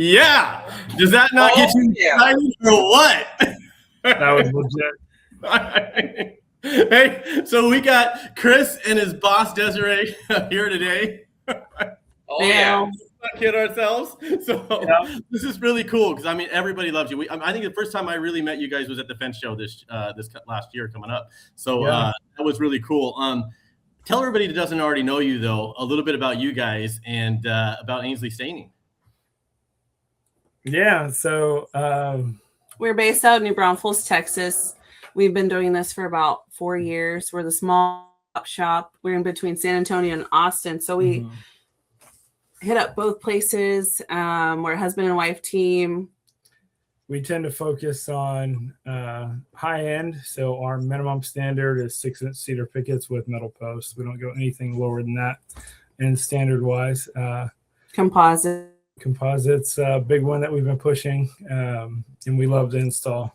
Yeah. Does that not get you excited or what? That was legit. Hey, so we got Chris and his boss Desiree here today. Oh yeah. Not kid ourselves. So This is really cool because I mean everybody loves you. I think the first time I really met you guys was at the fence show this last year coming up. So that was really cool. Tell everybody that doesn't already know you though a little bit about you guys and about Angley Staining. Yeah, so we're based out of New Braunfels, Texas. We've been doing this for about 4 years. We're the small shop. We're in between San Antonio and Austin, so we hit up both places. We're a husband and wife team. We tend to focus on high end, so our minimum standard is 6-inch cedar pickets with metal posts. We don't go anything lower than that. And standard wise, composites, big one that we've been pushing, and we love to install.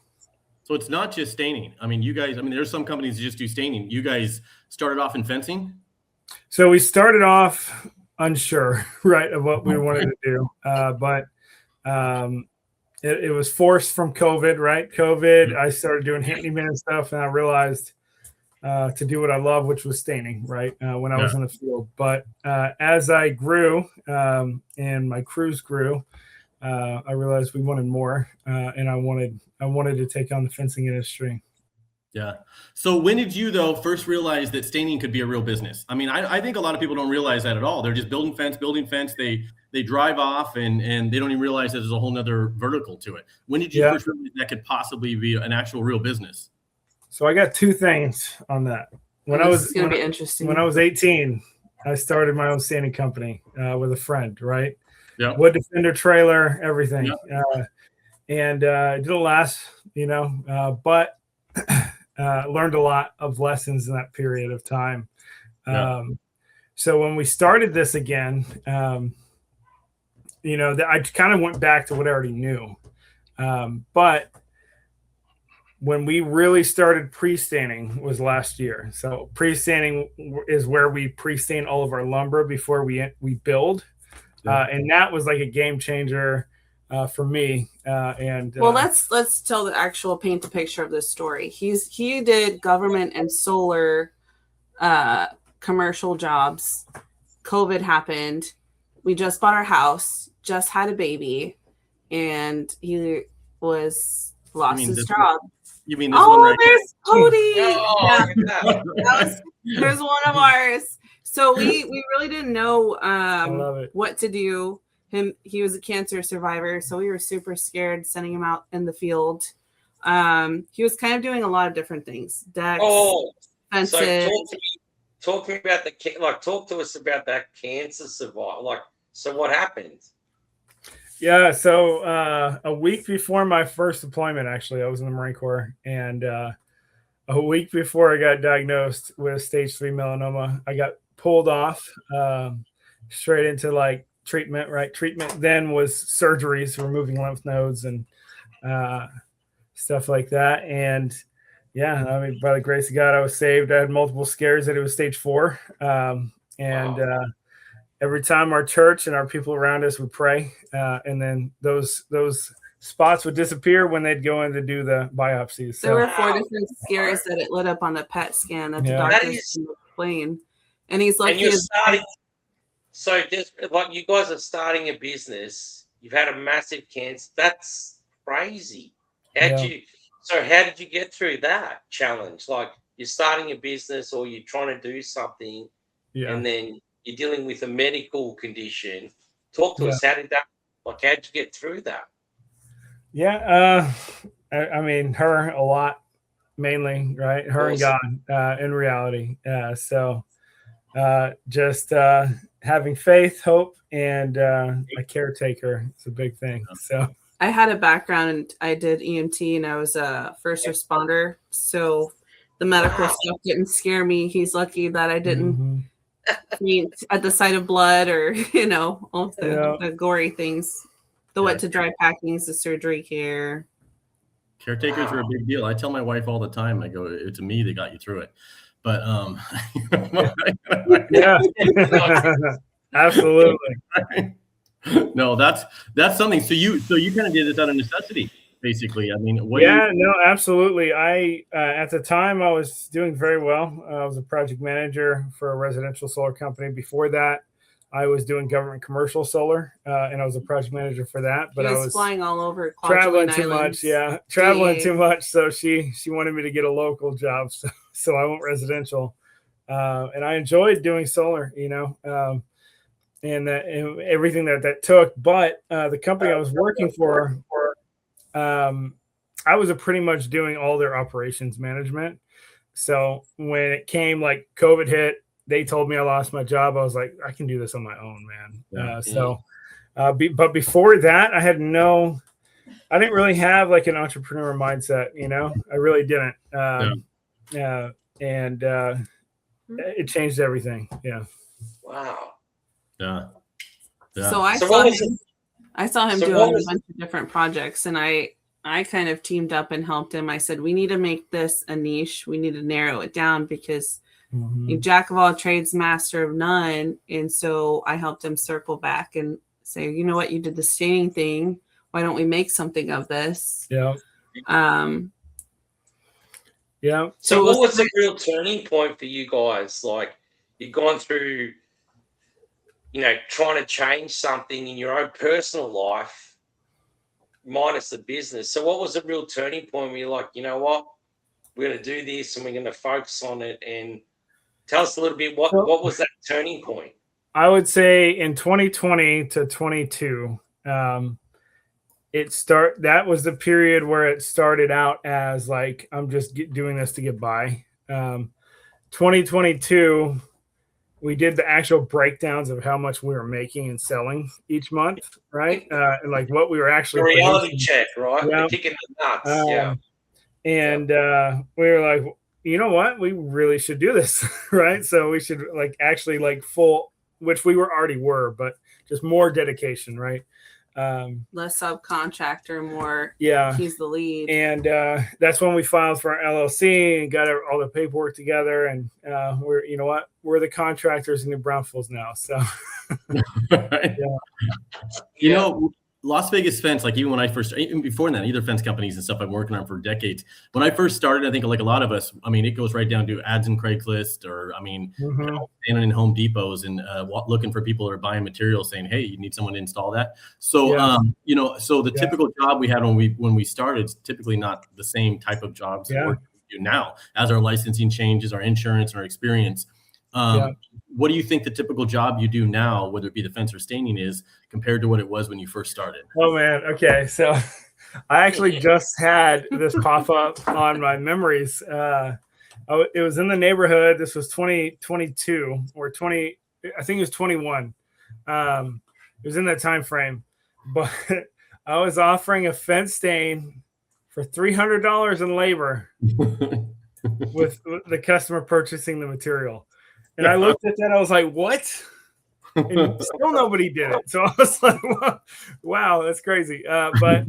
So it's not just staining. I mean, you guys, there's some companies that just do staining. You guys started off in fencing? So we started off unsure, right, of what we wanted to do. But it was forced from COVID, right? COVID, I started doing handyman stuff, and I realized to do what I love, which was staining, right, when I was in the field. But as I grew and my crews grew, I realized we wanted more, and I wanted to take on the fencing industry. Yeah. So when did you, though, first realize that staining could be a real business? I mean, I think a lot of people don't realize that at all. They're just building fence. They drive off and they don't even realize that there's a whole nother vertical to it. When did you first realize that could possibly be an actual real business? So I got two things on that. When I was 18, I started my own staining company with a friend, right? Yeah. Wood Defender trailer, everything. And it didn't last, but learned a lot of lessons in that period of time. So when we started this again, I kind of went back to what I already knew. But when we really started pre-staining was last year. So pre-staining is where we pre-stain all of our lumber before we build. And that was like a game changer for me. Well, let's paint the picture of this story. He did government and solar commercial jobs. COVID happened. We just bought our house, just had a baby, and he lost his job. You mean this one right there's Cody. There's one of ours. So we really didn't know what to do. He was a cancer survivor, so we were super scared sending him out in the field. He was kind of doing a lot of different things. Decks, fences. So talk to us about that cancer survivor. So what happened? Yeah, so a week before my first deployment, actually, I was in the Marine Corps, and a week before I got diagnosed with stage 3 melanoma, I got pulled off straight into treatment, right? Treatment then was surgeries, removing lymph nodes and stuff like that. And by the grace of God, I was saved. I had multiple scares that it was stage 4. Every time our church and our people around us would pray, and then those spots would disappear when they'd go in to do the biopsies. There were 4 different scares that it lit up on the PET scan that the doctors explained. And he's like, so just like you guys are starting a business, you've had a massive cancer. That's crazy. How did you get through that challenge? Like you're starting a business or you're trying to do something, and then you're dealing with a medical condition. Talk to us. How'd you get through that? Yeah. Her a lot, mainly, right? Her and God, in reality. Just having faith, hope, and a caretaker is a big thing. So I had a background and I did EMT and I was a first responder. So the medical stuff didn't scare me. He's lucky that I didn't at the sight of blood or all the gory things, the wet to dry packings, the surgery care. Caretakers are a big deal. I tell my wife all the time, I go, it's me that got you through it. But absolutely. No, that's something. So you kind of did this out of necessity, basically. I mean, no, absolutely. I at the time I was doing very well. I was a project manager for a residential solar company. Before that, I was doing government commercial solar, and I was a project manager for that. But I was flying all over, traveling too much. Yeah, traveling too much. So she wanted me to get a local job, so I went residential, and I enjoyed doing solar. And everything that took. But the company I was working for, I was pretty much doing all their operations management. So when it came, like COVID hit, they told me I lost my job. I was like, I can do this on my own, man. But before that, I didn't really have like an entrepreneur mindset. I really didn't. And it changed everything. Yeah. Wow. Yeah. So I saw him doing a bunch of different projects, and I kind of teamed up and helped him. I said, we need to make this a niche. We need to narrow it down because you're jack of all trades, master of none. And so I helped him circle back and say, you know what, you did the staining thing. Why don't we make something of this? Yeah. Yeah. So what was the real turning point for you guys? Like, you've gone through, trying to change something in your own personal life, minus the business. So what was the real turning point where you're like, you know what, we're going to do this and we're going to focus on it? And tell us a little bit, what was that turning point? I would say in 2020 to 22, that was the period where it started out as like, I'm just doing this to get by. 2022, we did the actual breakdowns of how much we were making and selling each month, right? And like what we were actually the reality check, right? Yeah. Kicking the nuts. And we were like, you know what? We really should do this, right? So we should actually full, which we already were, but just more dedication, right? Less subcontractor, more. Yeah, he's the lead. And that's when we filed for our LLC and got all the paperwork together. And we're the contractors in New Braunfels now. So, Las Vegas fence, like even before that, either fence companies and stuff I've been working on for decades. When I first started, I think like a lot of us, I mean, it goes right down to ads in Craigslist, or standing in Home Depots and looking for people that are buying materials, saying, "Hey, you need someone to install that." So, so the typical job we had when we started is typically not the same type of jobs that we do now. As our licensing changes, our insurance, and our experience. What do you think the typical job you do now, whether it be the fence or staining, is compared to what it was when you first started? Oh man. Okay. So I actually just had this pop up on my memories. It was in the neighborhood. This was 2022 or 20. I think it was 21. It was in that time frame, but I was offering a fence stain for $300 in labor with the customer purchasing the material. And I looked at that, I was like, what? And still nobody did it. So I was like, wow, that's crazy. But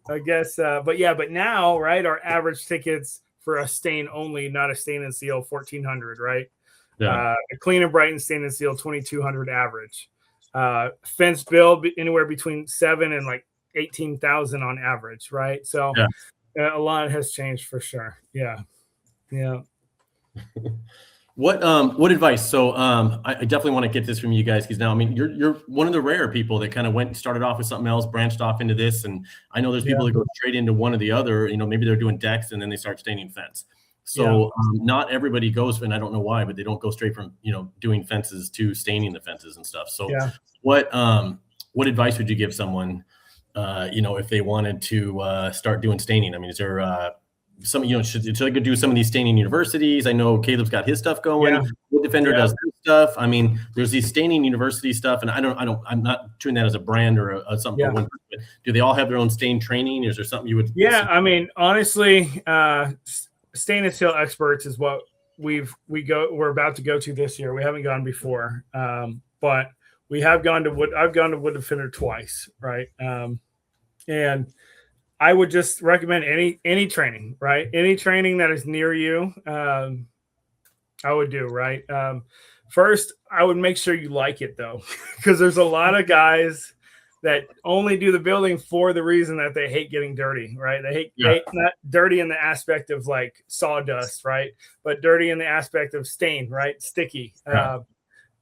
I guess, but now, right, our average tickets for a stain only, not a stain and seal, 1,400, right? A clean and brighten stain and seal, 2,200 average. Fence bill anywhere between 7 and like 18,000 on average, right? So a lot has changed for sure. Yeah. What advice? So I definitely want to get this from you guys, because now, I mean, you're one of the rare people that kind of started off with something else, branched off into this, and I know there's people that go straight into one or the other. Maybe they're doing decks and then they start staining fence. So not everybody goes, and I don't know why, but they don't go straight from doing fences to staining the fences and stuff. So what advice would you give someone, if they wanted to start doing staining? I mean, is there should I go do some of these staining universities? I know Caleb's got his stuff going. Wood Defender does their stuff. I mean, there's these staining university stuff, and I'm not doing that as a brand or something. For one person, but do they all have their own stain training? Is there something you would? Yeah, I mean, honestly, stain and seal experts is what we're about to go to this year. We haven't gone before, but we have gone to Wood. I've gone to Wood Defender twice, right? And I would just recommend any training, right? Any training that is near you, I would do, right? First, I would make sure you like it though, because there's a lot of guys that only do the building for the reason that they hate getting dirty, right? They hate not dirty in the aspect of like sawdust, right? But dirty in the aspect of stain, right? Sticky. Yeah.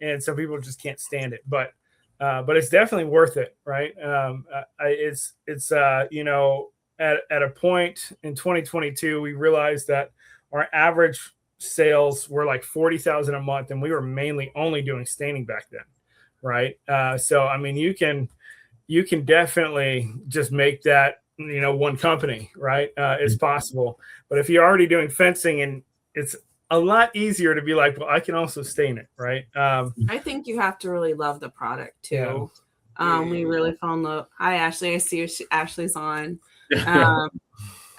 And some people just can't stand it, but it's definitely worth it, right? It's you know, at a point in 2022, we realized that our average sales were like 40,000 a month, and we were mainly only doing staining back then, right? So I mean, you can definitely just make that, you know, one company, right? It's possible. But if you're already doing fencing, and it's a lot easier to be like, well, I can also stain it, right? I think you have to really love the product too. Yeah. We really fell in love. Hi, Ashley. I see Ashley's on.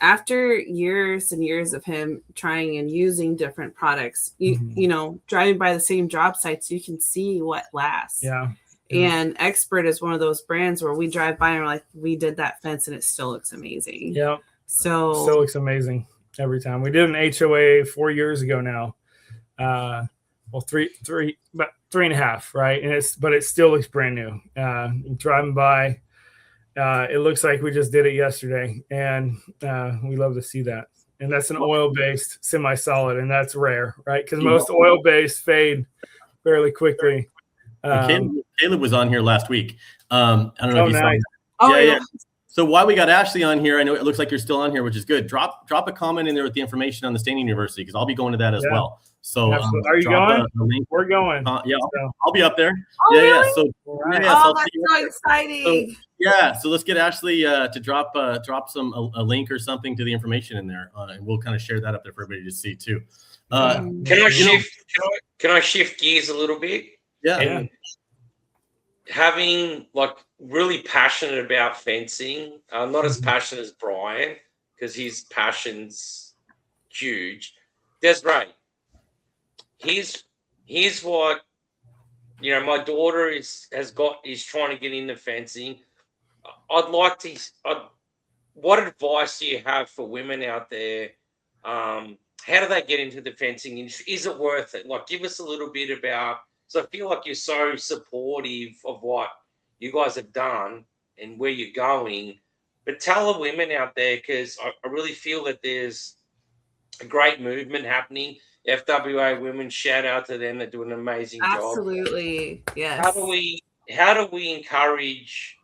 After years and years of him trying and using different products, you know, driving by the same job sites, you can see what lasts. Yeah. And Expert is one of those brands where we drive by and we're like, we did that fence and it still looks amazing. Yeah. So still looks amazing every time. We did an HOA 4 years ago now. Well, about 3.5, right? But it still looks brand new. Driving by, it looks like we just did it yesterday, and we love to see that. And that's an oil-based semi-solid, and that's rare, right? Because most oil-based fade fairly quickly. Caleb was on here last week. I don't know if you nice. saw him. Yeah. So while we got Ashley on here, I know it looks like you're still on here, which is good. Drop a comment in there with the information on the Staining University, because I'll be going to that as well. So are you going? We're going. Yeah, I'll be up there. Oh, really? So that's so exciting. So let's get Ashley to drop a link or something to the information in there, and we'll kind of share that up there for everybody to see too. Can I shift gears a little bit? Yeah. And having like really passionate about fencing, not as passionate as Brian, because his passion's huge. Desiree, here's what, you know, my daughter is trying to get into fencing. What advice do you have for women out there? How do they get into the fencing industry? Is it worth it? Like, give us a little bit about. So I feel like you're so supportive of what you guys have done and where you're going. But tell the women out there, because I really feel that there's a great movement happening. FWA women, shout out to them. They do an amazing job. Absolutely. Yes. How do we encourage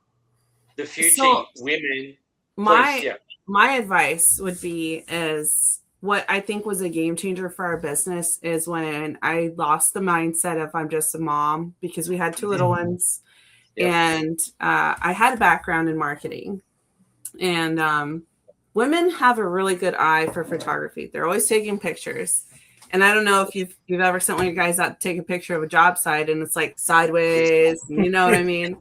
the future women? My advice would be is what I think was a game changer for our business is when I lost the mindset of I'm just a mom, because we had two little ones. Yep. And I had a background in marketing, and women have a really good eye for photography. They're always taking pictures. And I don't know if you've ever sent one of your guys out to take a picture of a job site and it's like sideways, you know what I mean?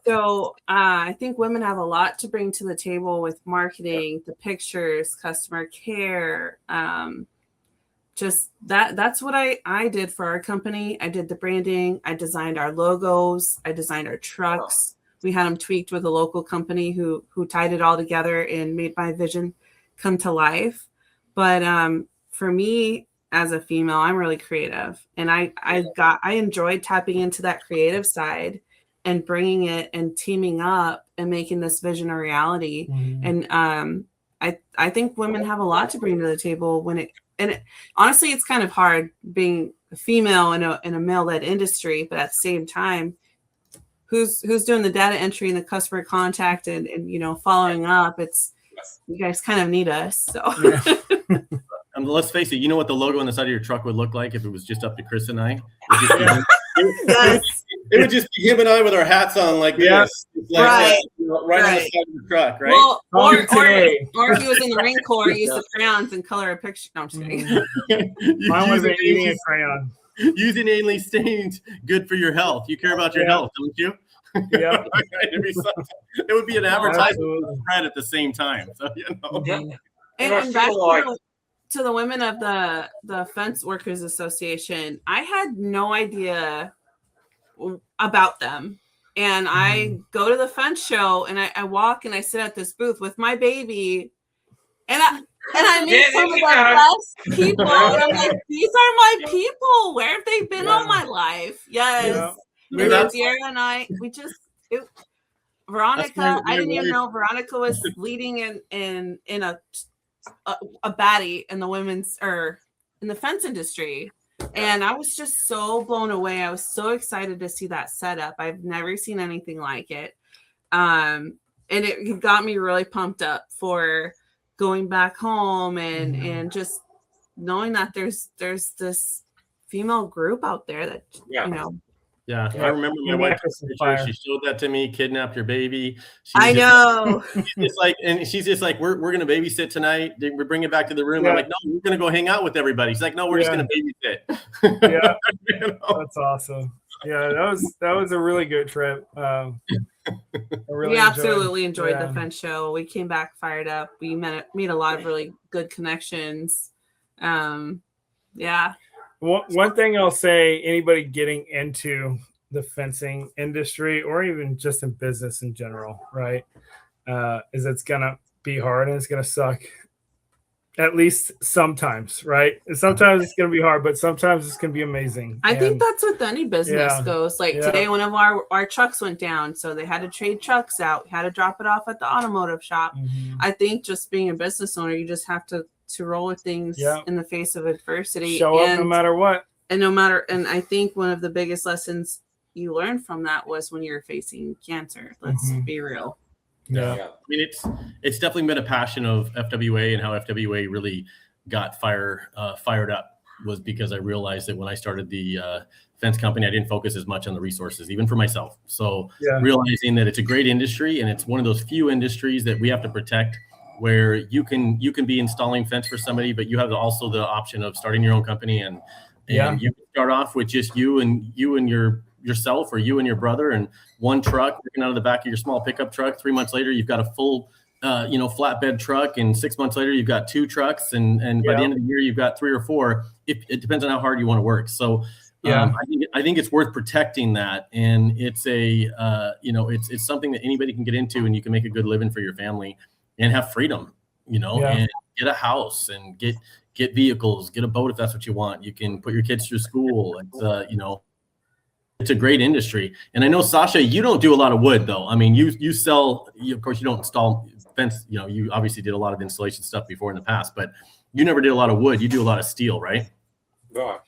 So I think women have a lot to bring to the table with marketing, the pictures, customer care. Just that's what I did for our company. I did the branding. I designed our logos. I designed our trucks. We had them tweaked with a local company who tied it all together and made my vision come to life. But for me, as a female, I'm really creative, and I enjoyed tapping into that creative side and bringing it and teaming up and making this vision a reality. Mm-hmm. And I think women have a lot to bring to the table honestly, it's kind of hard being a female in a male-led industry, but at the same time, who's doing the data entry and the customer contact and you know, following up? You guys kind of need us. So. Yeah. Let's face it, you know what the logo on the side of your truck would look like if it was just up to Chris and I? It would just be him and I with our hats on like this. Like right. Right on the side of the truck, right? Well, or if he was in the Marine Corps, use the crayons and color a picture. No, I'm just kidding. Mine wasn't eating a crayon. Using Angley Staining, good for your health. You care about your health, don't you? Yeah. It would be an advertisement spread at the same time. So, you know. Yeah. And back to the women of the Fence Workers Association, I had no idea about them. And I go to the fence show and I walk and I sit at this booth with my baby. And I meet some of the best people. And I'm like, these are my people. Where have they been all my life? Yes. And then Dear and I, Veronica, I didn't even know Veronica was leading in a baddie in the women's or in the fence industry. And I was just so blown away. I was so excited to see that setup. I've never seen anything like it. And it got me really pumped up for going back home and just knowing that there's this female group out there that, you know. Yeah, I remember my wife. She showed that to me. Kidnapped your baby. I know. She's just like, we're gonna babysit tonight. We're bringing it back to the room. I'm like, no, we're gonna go hang out with everybody. She's like, no, we're just gonna babysit. Yeah, that's awesome. Yeah, that was a really good trip. We absolutely enjoyed the fence show. We came back fired up. We made a lot of really good connections. Yeah. One thing I'll say, anybody getting into the fencing industry or even just in business in general, right, is it's going to be hard and it's going to suck. At least sometimes, right? Sometimes it's going to be hard, but sometimes it's going to be amazing. I think that's with any business goes. Like today, one of our trucks went down, so they had to trade trucks out. We had to drop it off at the automotive shop. Mm-hmm. I think just being a business owner, you just have to roll with things in the face of adversity. Show up no matter what. And I think one of the biggest lessons you learned from that was when you're facing cancer. Let's be real. Yeah. I mean, it's definitely been a passion of FWA, and how FWA really got fired up was because I realized that when I started the fence company, I didn't focus as much on the resources, even for myself. So realizing that it's a great industry and it's one of those few industries that we have to protect, where you can be installing fence for somebody, but you have also the option of starting your own company, and you can start off with just you and yourself or you and your brother and one truck working out of the back of your small pickup truck. 3 months later, you've got a full flatbed truck, and 6 months later, you've got 2 trucks, and by the end of the year, you've got 3 or 4. It depends on how hard you want to work. So I think it's worth protecting that, and it's it's something that anybody can get into, and you can make a good living for your family and have freedom, and get a house and get vehicles, get a boat if that's what you want. You can put your kids through school. It's a great industry. And I know, Sasha, you don't do a lot of wood, though. I mean, you sell, of course, you don't install fence. You obviously did a lot of installation stuff before in the past, but you never did a lot of wood. You do a lot of steel, right? Right.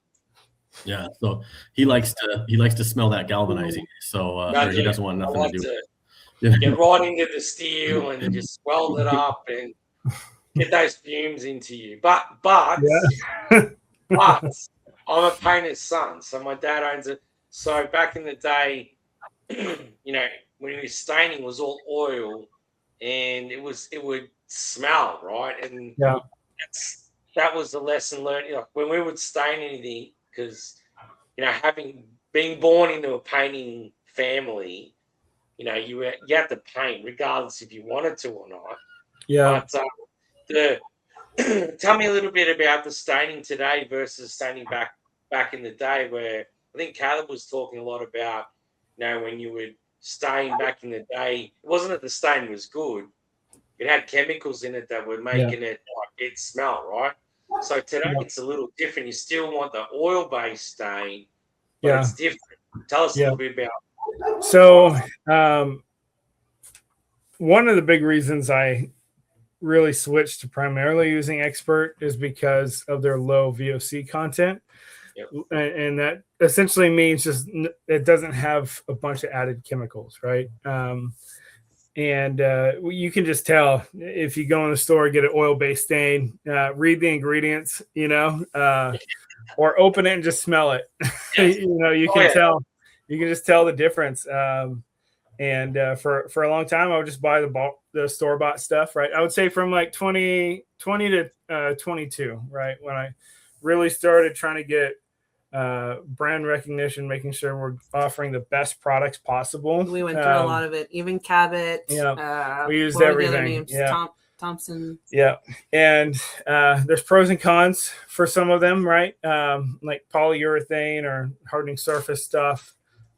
Yeah. So he likes to smell that galvanizing. So he doesn't want nothing to do with it. Get right into the steel and just weld it up and get those fumes into you. But I'm a painter's son. So my dad owns it. So back in the day, when he was staining, it was all oil, and it would smell, right? And that was the lesson learned. When we would stain anything, because having been born into a painting family, you had to paint regardless if you wanted to or not. Yeah. But tell me a little bit about the staining today versus staining back in the day, where I think Caleb was talking a lot about, when you would stain back in the day, it wasn't that the stain was good. It had chemicals in it that were making it smell, right? So today it's a little different. You still want the oil-based stain, but it's different. Tell us a little bit about it. So one of the big reasons I really switched to primarily using Expert is because of their low VOC content. And that essentially means just it doesn't have a bunch of added chemicals, right? And you can just tell if you go in the store, get an oil-based stain, read the ingredients, or open it and just smell it. You can tell. You can just tell the difference. And for a long time, I would just buy the store-bought stuff, right? I would say from like 20 to 22, right? When I really started trying to get brand recognition, making sure we're offering the best products possible. We went through a lot of it, even Cabot. We used everything. Thompson. Yeah. And there's pros and cons for some of them, right? Like polyurethane or hardening surface stuff.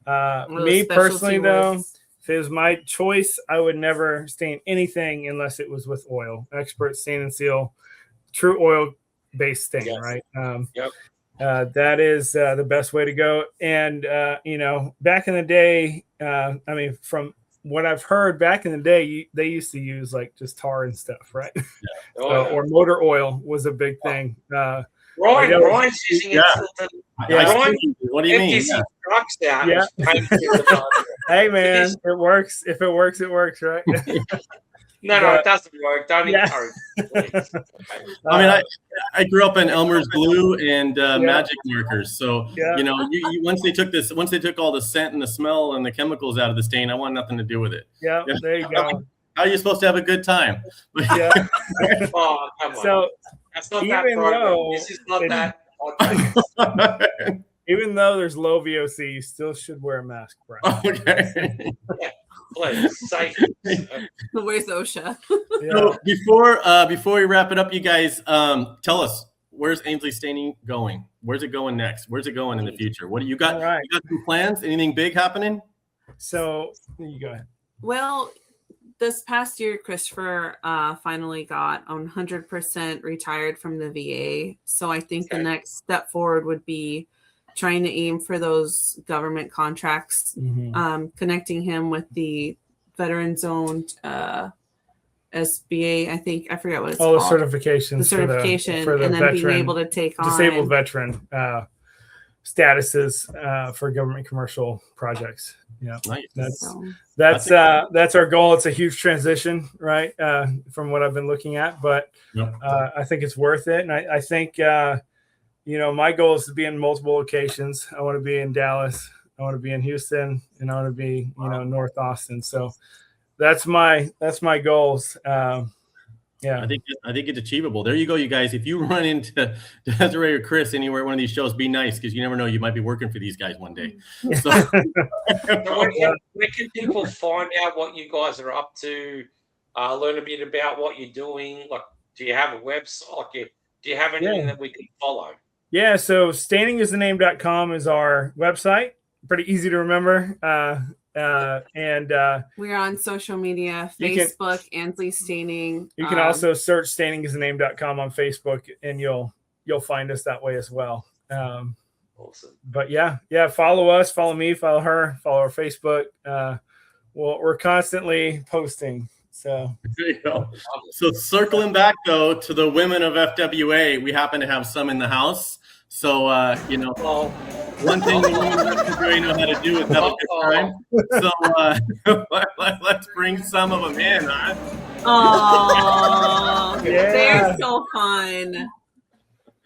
Me personally, though, if it was my choice, I would never stain anything unless it was with oil. Expert Stain and Seal true oil based stain, Yes. right? Yep. That is the best way to go. And you know, back in the day, I mean, from what I've heard, back in the day, they used to use like just tar and stuff, right? Yeah. Or motor oil was a big thing. Brian's using it. What do you mean? Yeah. Trucks out. Yeah. Yeah. Hey man, it works. If it works, it works, right? No, it doesn't work. Don't encourage it. I mean, I grew up in Elmer's glue and magic markers. So you know, once they took all the scent and the smell and the chemicals out of the stain, I want nothing to do with it. Yeah, there you go. How are you supposed to have a good time? Yeah. Oh, come on. So that's not even that program. though This is not that. even though there's low VOC, you still should wear a mask, Brian. Okay. Yeah, please, safe. Where's OSHA? So before we wrap it up, you guys, tell us, where's Angley Staining going? Where's it going next? Where's it going in the future? What do you got? Right. You got some plans? Anything big happening? So you go ahead. Well, this past year, Christopher finally got 100% retired from the VA. So I think the next step forward would be trying to aim for those government contracts, connecting him with the veterans-owned SBA. I forget what it's called. The certifications. The certification, for the and then veteran, being able to take on disabled veteran statuses for government commercial projects. Yeah, nice. That's our goal. It's a huge transition, right? From what I've been looking at, but I think it's worth it. And I think, you know, my goal is to be in multiple locations. I want to be in Dallas. I want to be in Houston, and I want to be, you know, North Austin. So that's my goals. Yeah, I think it's achievable. There you go, you guys. If you run into Desiree or Chris anywhere at one of these shows, be nice, because you never know, you might be working for these guys one day. So where can people find out what you guys are up to? Learn a bit about what you're doing. Like, do you have a website? Like, do you have anything that we can follow? Yeah, so stainingisthename.com is our website. Pretty easy to remember. And we're on social media, Facebook, Angley Staining. You can also search stainingisthename.com on Facebook, and you'll find us that way as well. Awesome. But yeah, follow us, follow me, follow her, follow our Facebook. We're constantly posting. So there you go. So circling back though to the Women of FWA, we happen to have some in the house. So you know, one thing the Women of FWA know how to do is have a good time. So let's bring some of them in, huh? Oh, they're so fun.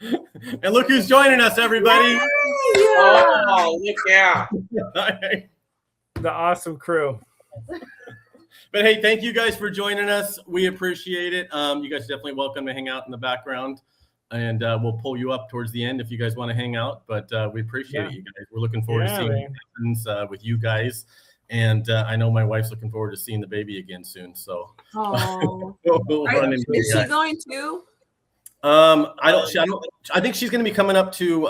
And look who's joining us, everybody! Yeah. Oh, look out! The awesome crew. But hey, thank you guys for joining us. We appreciate it. You guys are definitely welcome to hang out in the background, and we'll pull you up towards the end if you guys want to hang out. But we appreciate you guys. We're looking forward to seeing what happens with you guys, and I know my wife's looking forward to seeing the baby again soon. So, is she going to? I think she's going to be coming up to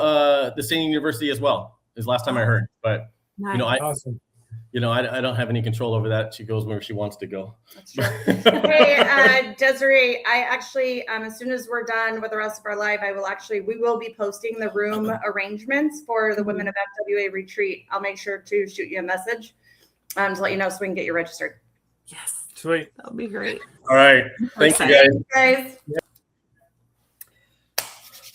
the Staining University as well. Is last time I heard, but nice. You know, awesome. You know, I don't have any control over that. She goes where she wants to go. That's true. Hey, Desiree, I actually, as soon as we're done with the rest of our live, we will be posting the room arrangements for the Women of FWA retreat. I'll make sure to shoot you a message to let you know so we can get you registered. Yes. Sweet. That would be great. All right. Thank you, guys. Guys. Yeah.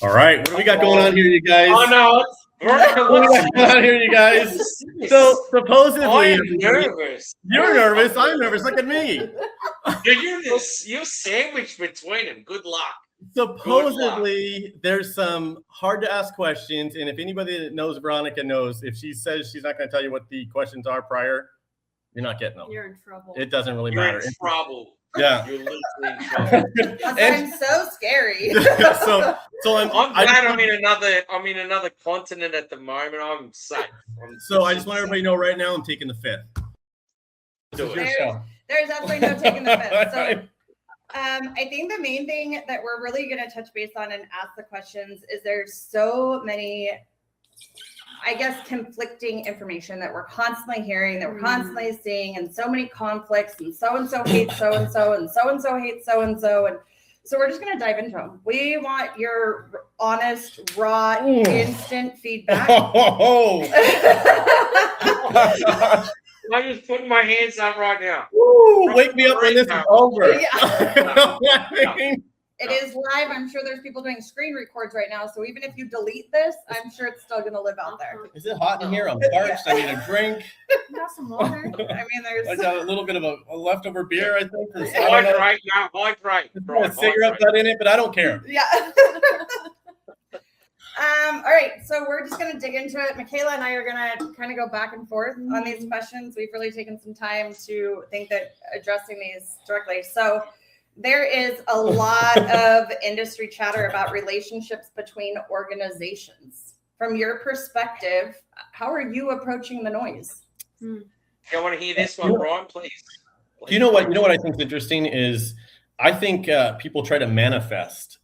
All right. What do we got going on here, you guys? Oh, no. What's going on here, you guys? So supposedly, I'm nervous. You're nervous. I'm nervous. Look at me. You're sandwiched between them. Good luck. Supposedly, there's some hard to ask questions, and if anybody that knows Veronica knows, if she says she's not going to tell you what the questions are prior, you're not getting them. You're in trouble. It doesn't really You're matter. in trouble. Yeah. You're literally in trouble. I'm so scary. so I'm glad I'm in another continent at the moment. I'm safe. I just want everybody to know right now I'm taking the fifth. There's absolutely no taking the fifth. So I think the main thing that we're really going to touch base on and ask the questions is there's so many, I guess, conflicting information that we're constantly hearing, that we're constantly seeing, and so many conflicts, and so-and-so hates so-and-so, and so-and-so hates so-and-so. And So we're just going to dive into them. We want your honest, raw, instant feedback. I'm just putting my hands up right now. Wake me up when this is over. It is live. I'm sure there's people doing screen records right now. So even if you delete this, I'm sure it's still going to live out there. Is it hot in here? I'm parched. I need a drink. Have some water. I mean, there's. I got a little bit of a leftover beer, I think. Hydrate now. Hydrate. A cigarette butt in it, but I don't care. Yeah. All right. So we're just going to dig into it. Michaela and I are going to kind of go back and forth on these questions. We've really taken some time to think that addressing these directly. So there is a lot of industry chatter about relationships between organizations. From your perspective, how are you approaching the noise? I want to hear this one, Brian, please. You know what? You know what I think is interesting is I think people try to manifest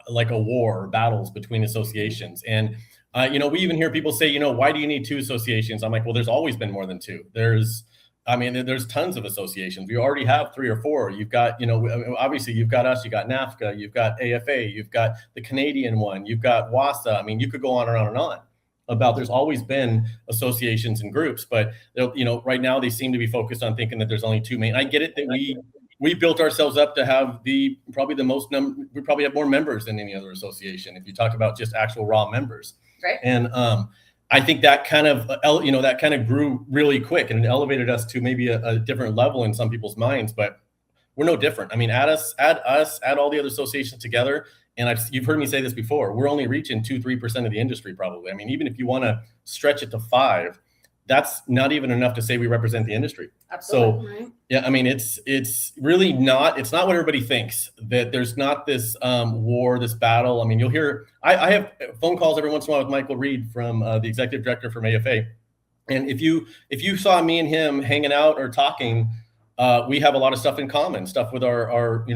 like a war or battles between associations. And, we even hear people say, why do you need two associations? I'm like, well, there's always been more than two. There's tons of associations. We already have 3 or 4. You've got, obviously you've got us, you got NAFCA, you've got AFA, you've got the Canadian one, you've got WASA. I mean, you could go on and on and on about there's always been associations and groups, but right now they seem to be focused on thinking that there's only 2 main. I get it that we built ourselves up to have we probably have more members than any other association if you talk about just actual raw members. Right. And I think that kind of grew really quick and it elevated us to maybe a different level in some people's minds, but we're no different. I mean, add all the other associations together. And you've heard me say this before, we're only reaching 2-3% of the industry probably. I mean, even if you want to stretch it to 5%, that's not even enough to say we represent the industry. Absolutely. So yeah, I mean, it's really not, it's not what everybody thinks, that there's not this war, this battle. I mean, you'll hear, I have phone calls every once in a while with Michael Reed from the executive director from AFA. And if you saw me and him hanging out or talking, we have a lot of stuff in common, stuff with our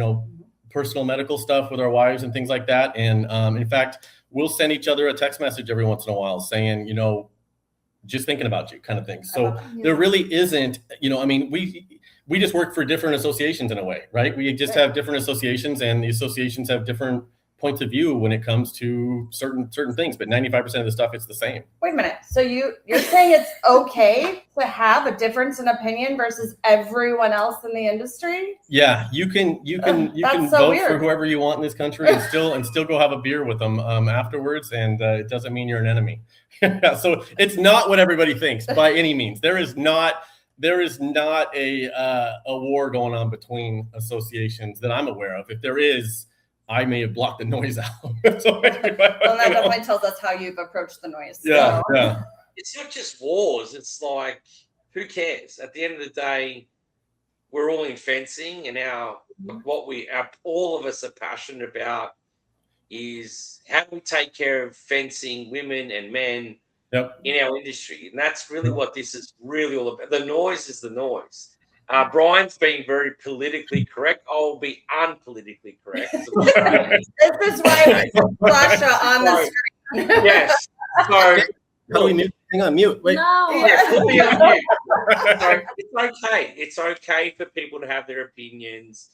personal medical stuff with our wives and things like that. And in fact, we'll send each other a text message every once in a while saying, just thinking about you kind of thing. So there really isn't, we just work for different associations in a way, right? We just have different associations and the associations have different points of view when it comes to certain things, but 95% of the stuff, it's the same. Wait a minute. So you're saying it's okay to have a difference in opinion versus everyone else in the industry? Yeah, you can vote for whoever you want in this country and still go have a beer with them afterwards, and it doesn't mean you're an enemy. So it's not what everybody thinks by any means. There is not a war going on between associations that I'm aware of. If there is, I may have blocked the noise out. Well, that definitely tells us how you've approached the noise. Yeah. It's not just wars. It's like, who cares? At the end of the day, we're all in fencing, and all of us are passionate about is how do we take care of fencing women and men in our industry. And that's really what this is really all about. The noise is the noise. Brian's being very politically correct. I'll be unpolitically correct. This is why Sasha on the screen. Yes. So hang on, mute. Wait. No. Yeah, we'll be on mute. So it's okay. It's okay for people to have their opinions.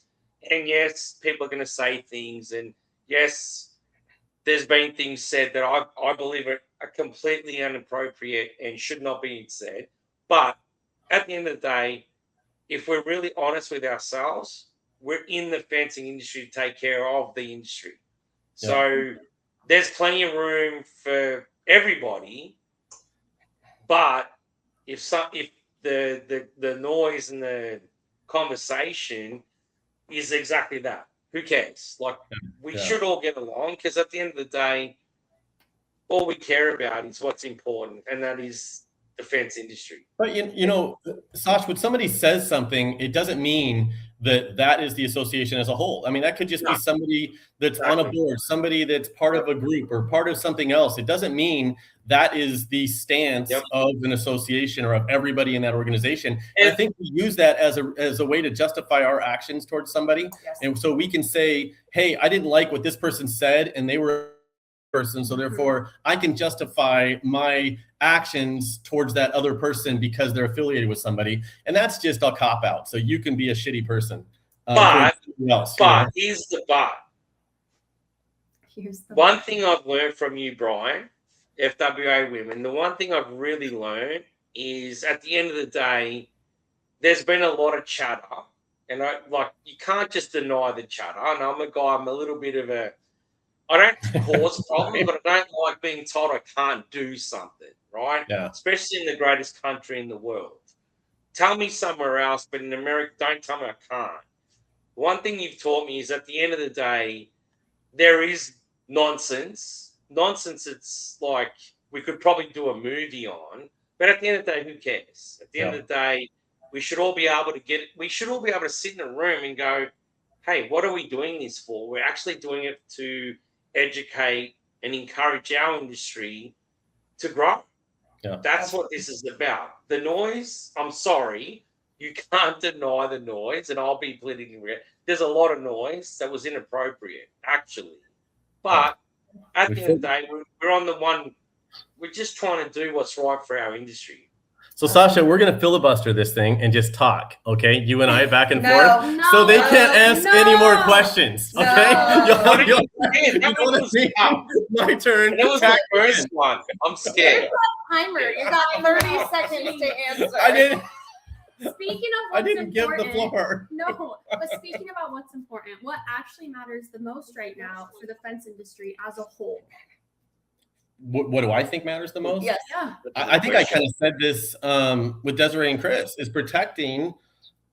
And yes, people are going to say things. And yes, there's been things said that I believe are completely inappropriate and should not be said. But at the end of the day, if we're really honest with ourselves, we're in the fencing industry to take care of the industry. So there's plenty of room for everybody. But if the noise and the conversation is exactly that, who cares? Like we should all get along, because at the end of the day, all we care about is what's important, and that is defense industry. But Sash, when somebody says something, it doesn't mean that is the association as a whole. I mean, that could just be somebody that's on a board, somebody that's part of a group or part of something else. It doesn't mean that is the stance of an association or of everybody in that organization. And I think we use that as a way to justify our actions towards somebody. Yes. And so we can say, hey, I didn't like what this person said, and they were person, so therefore I can justify my actions towards that other person because they're affiliated with somebody, and that's just a cop out. So you can be a shitty person But else, here's the but. Here's the one thing I've learned from you, Brian, FWA women, the one thing I've really learned is at the end of the day, there's been a lot of chatter. And you can't just deny the chatter. And I'm a guy, I'm a little bit of I don't cause problems, but I don't like being told I can't do something, right? Yeah. Especially in the greatest country in the world. Tell me somewhere else, but in America, don't tell me I can't. One thing you've taught me is at the end of the day, there is nonsense. Nonsense, it's like we could probably do a movie on, but at the end of the day, who cares? At the end of the day, we should all be able to sit in a room and go, hey, what are we doing this for? We're actually doing it to educate and encourage our industry to grow. Yeah. That's what this is about. The noise, I'm sorry, you can't deny the noise, and I'll be politically real. There's a lot of noise that was inappropriate, actually. But at the end of the day, we're on the one, we're just trying to do what's right for our industry. So Sasha, we're going to filibuster this thing and just talk, okay? You and I back and forth. So they can't ask any more questions, okay? My turn. That was the first one. I'm scared. Timer. You got 30 seconds to answer. I didn't. Speaking of what's I didn't give the floor. No, but speaking about what's important, what actually matters the most right now for the fence industry as a whole? What do I think matters the most? Yes. Yeah. I think I kind of said this with Desiree and Chris, is protecting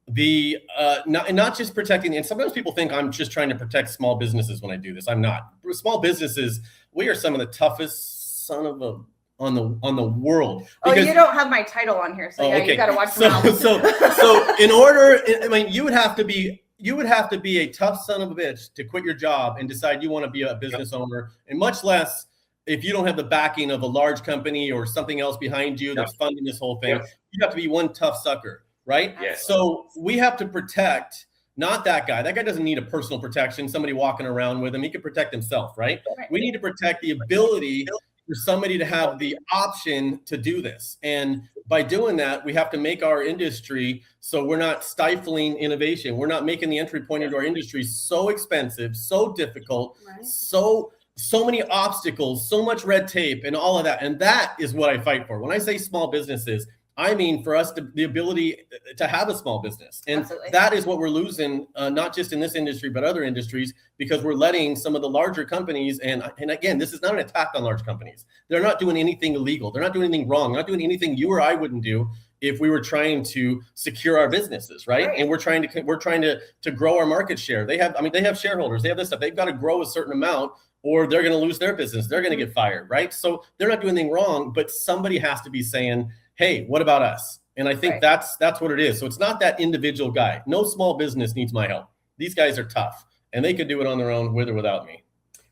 the not just protecting, and sometimes people think I'm just trying to protect small businesses when I do this. I'm not. Small businesses, we are some of the toughest on the world. Because, you don't have my title on here, so you got to watch my mouth. So in order, I mean, you would have to be a tough son of a bitch to quit your job and decide you want to be a business owner, and much less if you don't have the backing of a large company or something else behind you that's funding this whole thing. You have to be one tough sucker, right? Yes. So we have to protect not that guy. That guy doesn't need a personal protection, somebody walking around with him. He can protect himself, right? We need to protect the ability for somebody to have the option to do this. And by doing that, we have to make our industry so we're not stifling innovation. We're not making the entry point into our industry so expensive, so difficult, so many obstacles, so much red tape and all of that. And that is what I fight for. When I say small businesses, I mean for us the ability to have a small business. And that is what we're losing, not just in this industry, but other industries, because we're letting some of the larger companies, and again, this is not an attack on large companies. They're not doing anything illegal. They're not doing anything wrong. They're not doing anything you or I wouldn't do if we were trying to secure our businesses, right? And we're trying to grow our market share. They have shareholders. They have this stuff. They've got to grow a certain amount, or they're going to lose their business. They're going to get fired, right? So they're not doing anything wrong, but somebody has to be saying, hey, what about us? And I think that's what it is. So it's not that individual guy. No small business needs my help. These guys are tough, and they could do it on their own with or without me.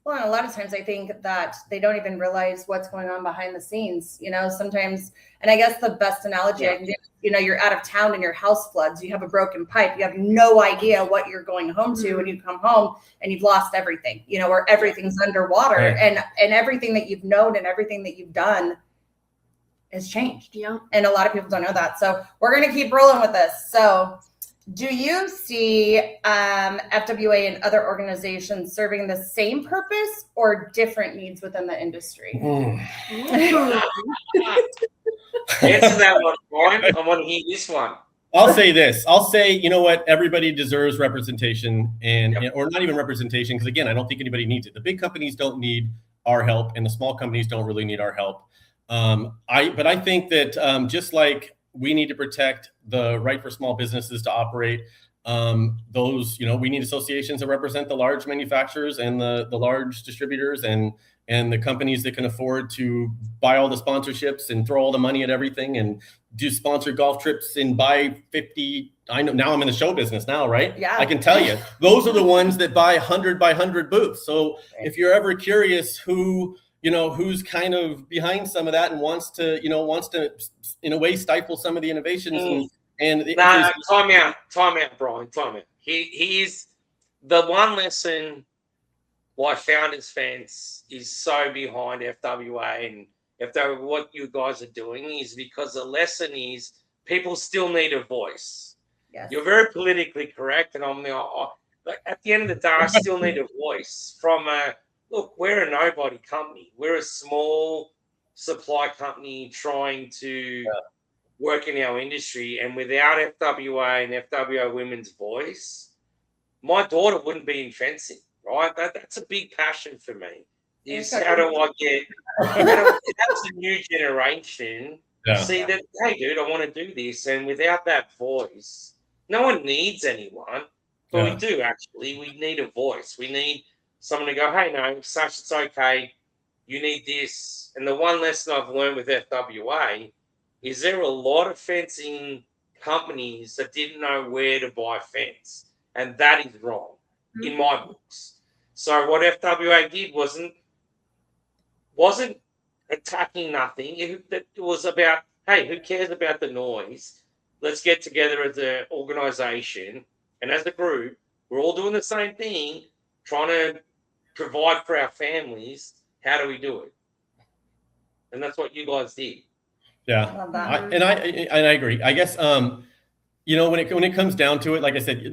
Well, and a lot of times I think that they don't even realize what's going on behind the scenes, sometimes. And I guess the best analogy I can do, you're out of town and your house floods, you have a broken pipe, you have no idea what you're going home to, and you come home and you've lost everything, or everything's underwater, and everything that you've known and everything that you've done has changed. Yeah. And a lot of people don't know that. So we're going to keep rolling with this. So do you see FWA and other organizations serving the same purpose or different needs within the industry? Answer that one, Brian. I want to hear this one. I'll say this. I'll say, you know what? Everybody deserves representation, or not even representation, because again, I don't think anybody needs it. The big companies don't need our help, and the small companies don't really need our help. But I think that just like we need to protect the right for small businesses to operate, we need associations that represent the large manufacturers and the large distributors and the companies that can afford to buy all the sponsorships and throw all the money at everything and do sponsored golf trips and buy 50. I know now I'm in the show business now, right? Yeah. I can tell you, those are the ones that buy 100 by 100 booths. So if you're ever curious who's kind of behind some of that and wants to in a way stifle some of the innovations time out, Brian, time out. He's the one lesson why Founders Fence is so behind FWA and what you guys are doing is because the lesson is people still need a voice. Yes. You're very politically correct, and but at the end of the day, I still need a voice from look, we're a nobody company. We're a small supply company trying to work in our industry, and without FWA and FWA women's voice, my daughter wouldn't be in fencing, right? That's a big passion for me. Is how do I get that's the new generation see that, hey, dude, I want to do this, and without that voice, no one needs anyone, but we do actually. We need a voice. We need someone to go, hey, no, Sasha, it's okay. You need this. And the one lesson I've learned with FWA is there are a lot of fencing companies that didn't know where to buy fence, and that is wrong in my books. So what FWA did wasn't attacking nothing. It was about, hey, who cares about the noise? Let's get together as an organization and as a group. We're all doing the same thing, trying to provide for our families. How do we do it? And that's what you guys did. Yeah, I agree. I guess you know, when it comes down to it, like I said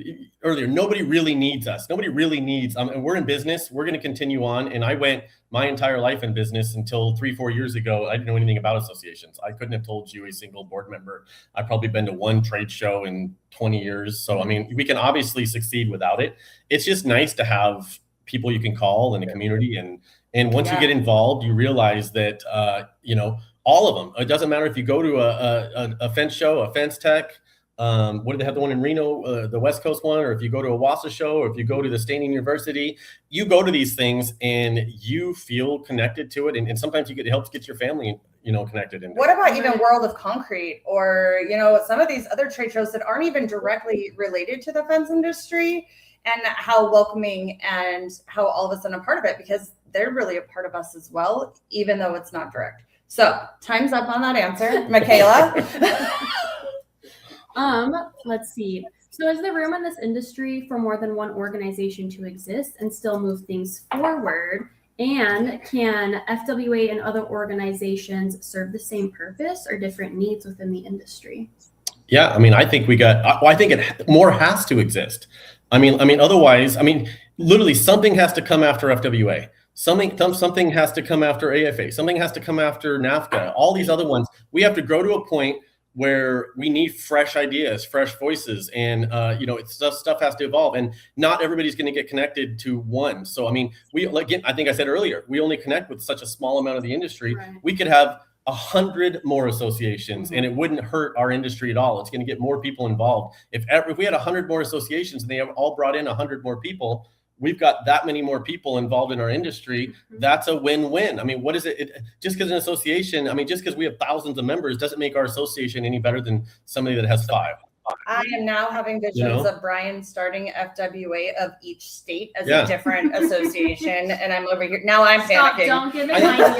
earlier, nobody really needs us. Nobody really needs. And we're in business. We're going to continue on. And I went my entire life in business until 3-4 years ago. I didn't know anything about associations. I couldn't have told you a single board member. I've probably been to one trade show in 20 years. So I mean, we can obviously succeed without it. It's just nice to have people you can call in the community, and once you get involved, you realize that you know, all of them. It doesn't matter if you go to a fence show, a fence tech. What did they have, the one in Reno, the West Coast one, or if you go to a WASA show, or if you go to the Staining University, you go to these things and you feel connected to it. And sometimes it helps get your family, you know, connected. What about even World of Concrete, or, you know, some of these other trade shows that aren't even directly related to the fence industry, and how welcoming and how all of a sudden a part of it, because they're really a part of us as well, even though it's not direct. So time's up on that answer. Michaela? Let's see. So is there room in this industry for more than one organization to exist and still move things forward? And can FWA and other organizations serve the same purpose or different needs within the industry? Yeah, I mean, I think more has to exist. I mean, otherwise, I mean, literally something has to come after FWA. Something has to come after AFA. Something has to come after NAFTA. All these other ones. We have to grow to a point where we need fresh ideas, fresh voices, and you know, stuff has to evolve, and not everybody's going to get connected to one. So, I mean, I think I said earlier, we only connect with such a small amount of the industry. Right. We could have 100 more associations, and it wouldn't hurt our industry at all. It's going to get more people involved. If we had 100 more associations and they have all brought in 100 more people, we've got that many more people involved in our industry. That's a win-win. I mean, what is it? Just because an association, I mean, just because we have thousands of members doesn't make our association any better than somebody that has 5. I am now having visions of Brian starting FWA of each state as a different association, and I'm over here now. I'm panicking. Don't give him ideas.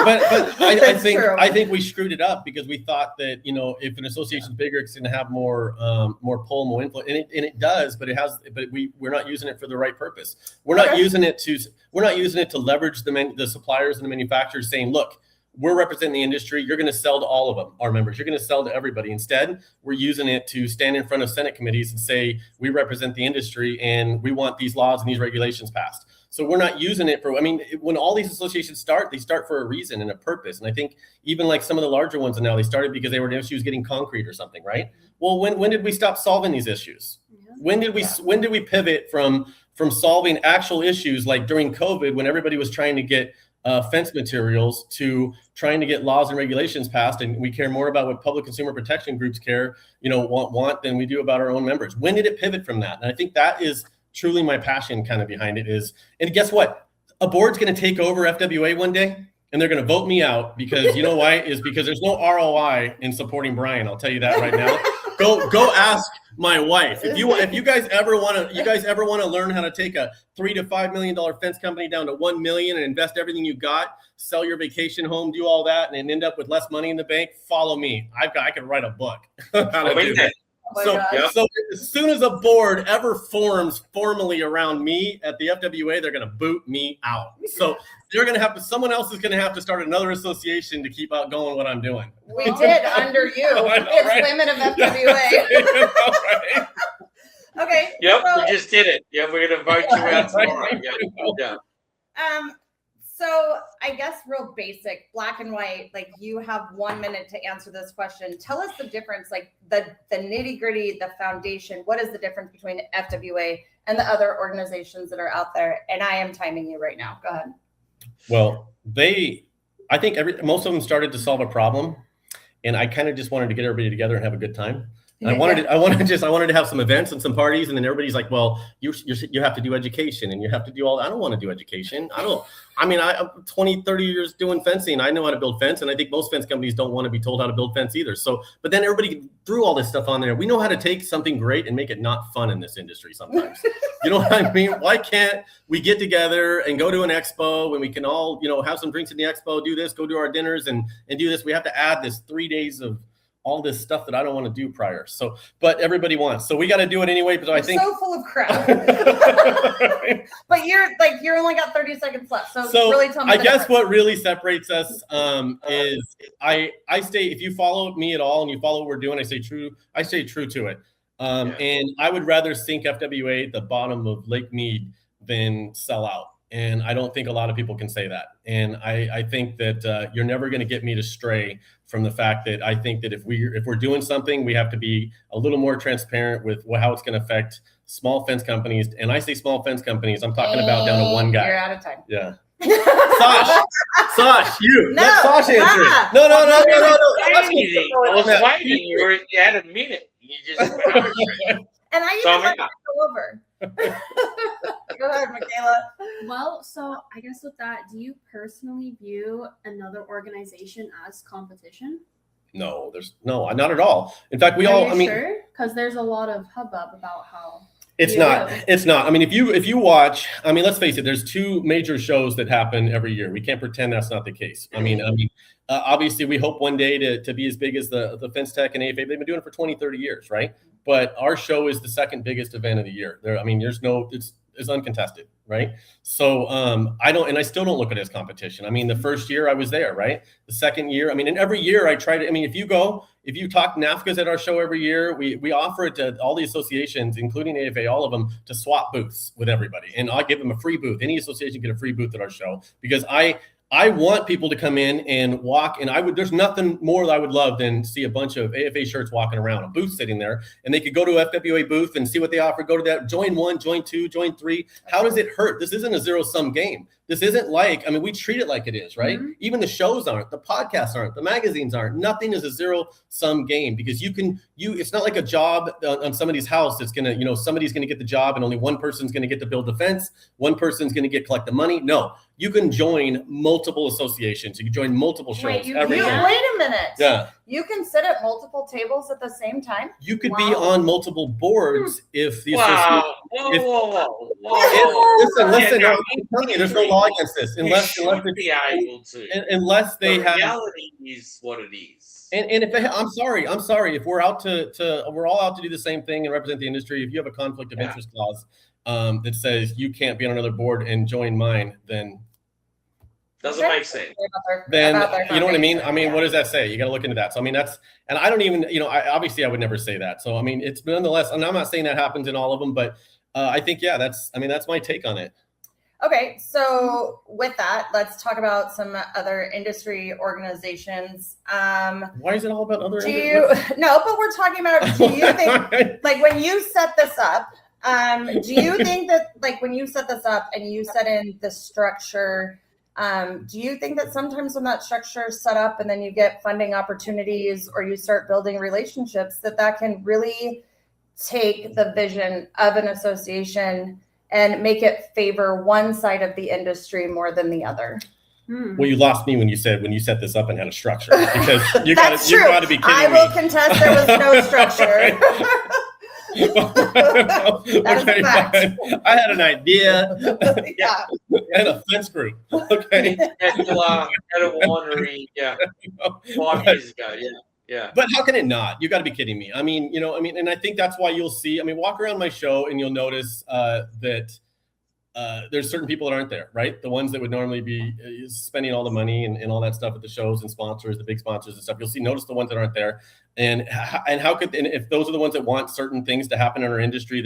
But I think we screwed it up because we thought that, you know, if an association's bigger, it's going to have more pull, more influence, and it does. But we're not using it for the right purpose. We're not using it to leverage the suppliers and the manufacturers, saying, look, we're representing the industry. You're going to sell to all of them, our members. You're going to sell to everybody. Instead, we're using it to stand in front of Senate committees and say, we represent the industry and we want these laws and these regulations passed. So we're not using it for, I mean, when all these associations start, they start for a reason and a purpose. And I think even like some of the larger ones now, they started because they were issues getting concrete or something, right? Well, when did we stop solving these issues? When did we pivot from solving actual issues, like during COVID, when everybody was trying to get fence materials, to trying to get laws and regulations passed, and we care more about what public consumer protection groups want than we do about our own members? When did it pivot from that? And I think that is truly my passion kind of behind it is, and guess what? A board's going to take over FWA one day and they're going to vote me out because you know why? Is because there's no ROI in supporting Brian. I'll tell you that right now. Go ask my wife. If you guys ever want to learn how to take a $3 to $5 million fence company down to $1 million and invest everything you got, sell your vacation home, do all that, and end up with less money in the bank, follow me. I could write a book. So as soon as a board ever forms formally around me at the FWA, they're going to boot me out. So they're going to have to, someone else is going to have to start another association to keep out going what I'm doing. We did under you. It's right? Women of FWA. Okay. Yep, so, we just did it. Yeah, we're going to vote you out tomorrow. Yeah. So I guess real basic, black and white, like you have 1 minute to answer this question. Tell us the difference, like the nitty gritty, the foundation. What is the difference between FWA and the other organizations that are out there? And I am timing you right now. Go ahead. Well, I think most of them started to solve a problem, and I kind of just wanted to get everybody together and have a good time. And I wanted to have some events and some parties, and then everybody's like, well, you have to do education and you have to do all that. I don't want to do education. I'm 20, 30 years doing fencing. I know how to build fence, and I think most fence companies don't want to be told how to build fence either. So, but then everybody threw all this stuff on there. We know how to take something great and make it not fun in this industry sometimes. You know what I mean? Why can't we get together and go to an expo when we can all, have some drinks in the expo, do this, go do our dinners and do this? We have to add this 3 days of all this stuff that I don't want to do prior. So, but everybody wants, so we got to do it anyway. But I think so full of crap. But you're only got 30 seconds left. So really tell me. I guess what really separates us is I stay, if you follow me at all and you follow what we're doing, I stay true to it. And I would rather sink FWA at the bottom of Lake Mead than sell out. And I don't think a lot of people can say that. And I think that you're never going to get me to stray from the fact that I think that if we're doing something, we have to be a little more transparent with how it's going to affect small fence companies. And I say small fence companies, I'm talking about down to one guy. You're out of time. Yeah. Sash, you. No, let Sash answer it. No. I was waiting. You had a minute. You just and I even let that go over. Go ahead, Michaela. Well, so I guess with that, do you personally view another organization as competition? No, not at all. In fact, sure? Because there's a lot of hubbub about how it's not. I mean, if you watch, I mean, let's face it, there's two major shows that happen every year. We can't pretend that's not the case. I mean, obviously we hope one day to be as big as the Fence Tech and AFA. They've been doing it for 20, 30 years, right? But our show is the second biggest event of the year. It's uncontested, right? So I still don't look at it as competition. I mean, the first year I was there, right? The second year, and every year I try to, if you talk NAFCAs at our show every year, we offer it to all the associations, including AFA, all of them, to swap booths with everybody. And I'll give them a free booth. Any association get a free booth at our show because I want people to come in and walk, and there's nothing more that I would love than see a bunch of AFA shirts walking around, a booth sitting there, and they could go to a FWA booth and see what they offer, go to that, join 1, join 2, join 3. How does it hurt? This isn't a zero-sum game. This isn't like, we treat it like it is, right? Mm-hmm. Even the shows aren't, the podcasts aren't, the magazines aren't. Nothing is a zero-sum game because it's not like a job on somebody's house that's going to, somebody's going to get the job and only one person's going to get to build the fence. One person's going to collect the money. No, you can join multiple associations. You can join multiple shows. Wait a minute. Yeah. You can sit at multiple tables at the same time? You could be on multiple boards if the association... Whoa. Listen, I'm telling you, there's no law against this. Unless they have... The reality is what it is. And if I'm sorry, if we're out we're all out to do the same thing and represent the industry, if you have a conflict of interest clause that says you can't be on another board and join mine, then... Doesn't make sense. Then you know what I mean? What does that say? You got to look into that. So that's, and I don't even, obviously I would never say that. So it's nonetheless, and I'm not saying that happens in all of them, but I think that's my take on it. Okay, so with that, let's talk about some other industry organizations. Why is it all about other? No, but we're talking about. Do you think, like, when you set this up? Do you think that, like, when you set this up and you set in the structure? Do you think that sometimes when that structure is set up and then you get funding opportunities or you start building relationships, that can really take the vision of an association and make it favor one side of the industry more than the other? Well, you lost me when you set this up and had a structure, because you got to be kidding me. I will contest there was no structure. That is a fact. I had an idea. Yeah. And a fence group. Okay. At a winery, 5 years ago, Yeah. But how can it not? You got to be kidding me. I mean, and I think that's why you'll see, walk around my show and you'll notice that there's certain people that aren't there, right? The ones that would normally be spending all the money and all that stuff at the shows and sponsors, the big sponsors and stuff. You'll notice the ones that aren't there. And if those are the ones that want certain things to happen in our industry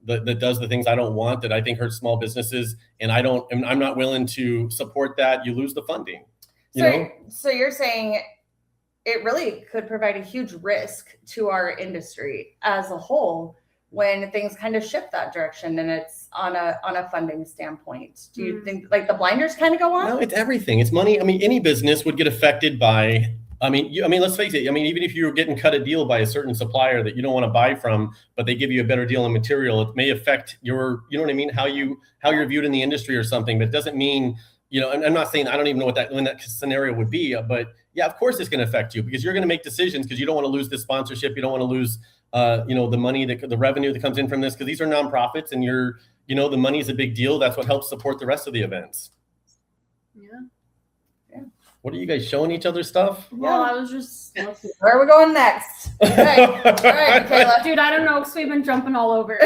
that does the things I don't want, that I think hurts small businesses, and I'm not willing to support that, you lose the funding. So you're saying it really could provide a huge risk to our industry as a whole when things kind of shift that direction and it's on a funding standpoint. Do you think like the blinders kind of go on? No, it's everything. It's money. Any business would get affected by, let's face it. Even if you're getting cut a deal by a certain supplier that you don't want to buy from, but they give you a better deal on material, it may affect your, how you're viewed in the industry or something, but it doesn't mean, and I'm not saying, I don't even know what that scenario would be, but yeah, of course it's going to affect you because you're going to make decisions because you don't want to lose this sponsorship. You don't want to lose, the money, the revenue that comes in from this, because these are nonprofits and the money is a big deal. That's what helps support the rest of the events. Yeah. What are you guys showing each other stuff? Well, I was just where are we going next? All right, Michaela. Dude, I don't know because we've been jumping all over.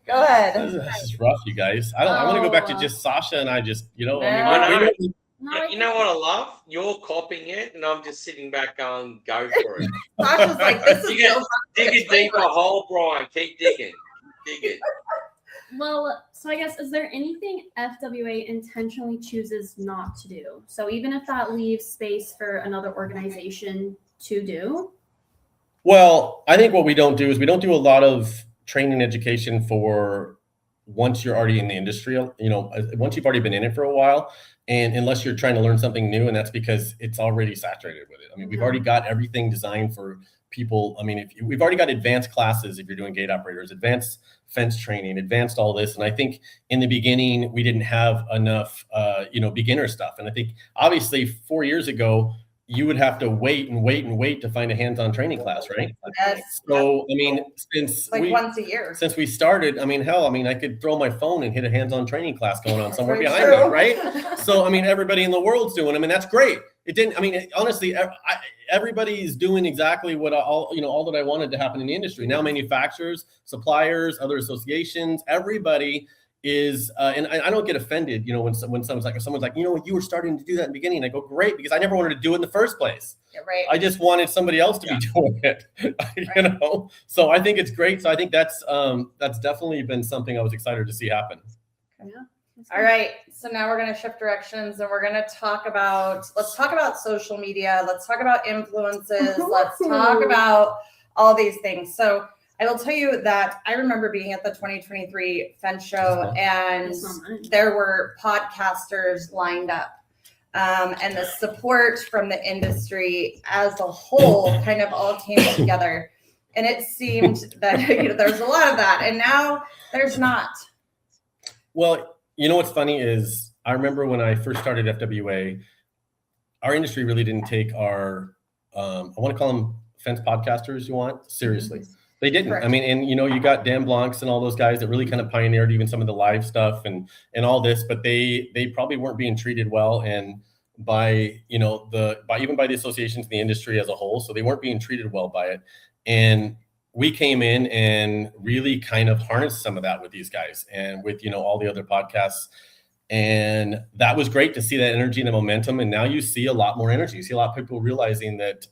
Go ahead. This is rough, you guys. I want to go back to just Sasha and I just, you know what I love? You're copying it, and I'm just sitting back going, go for it. Sasha's like, this is dig a deeper hole, Brian. Keep digging. Dig it. Well, so I guess, is there anything FWA intentionally chooses not to do? So even if that leaves space for another organization to do? Well, I think what we don't do is we don't do a lot of training education for once you're already in the industry, once you've already been in it for a while, and unless you're trying to learn something new, and that's because it's already saturated with it. We've already got everything designed for people. We've already got advanced classes if you're doing gate operators, advanced fence training, advanced all this. And I think in the beginning, we didn't have enough, beginner stuff. And I think obviously 4 years ago, you would have to wait to find a hands-on training class, right? Yes. So, since once a year. Since we started, I could throw my phone and hit a hands-on training class going on somewhere behind me, right? So, everybody in the world's doing them, and that's great. It didn't, honestly, everybody's doing exactly what all that I wanted to happen in the industry. Now manufacturers, suppliers, other associations, everybody is, and I don't get offended, when someone's like, you were starting to do that in the beginning. I go, great, because I never wanted to do it in the first place. Yeah, right. I just wanted somebody else to be doing it, right. So I think it's great. So I think that's definitely been something I was excited to see happen. Yeah. All right. So now we're going to shift directions and we're going to let's talk about social media. Let's talk about influences. Let's talk about all these things. So I will tell you that I remember being at the 2023 Fence Show and there were podcasters lined up. And the support from the industry as a whole kind of all came together. And it seemed that there's a lot of that. And now there's not. Well, what's funny is I remember when I first started FWA, our industry really didn't take our, I want to call them fence podcasters seriously. They didn't. Correct. You got Dan Blancs and all those guys that really kind of pioneered even some of the live stuff and all this, but they probably weren't being treated well and by the associations in the industry as a whole. So they weren't being treated well by it. And we came in and really kind of harnessed some of that with these guys and with, all the other podcasts. And that was great to see that energy and the momentum. And now you see a lot more energy. You see a lot of people realizing that,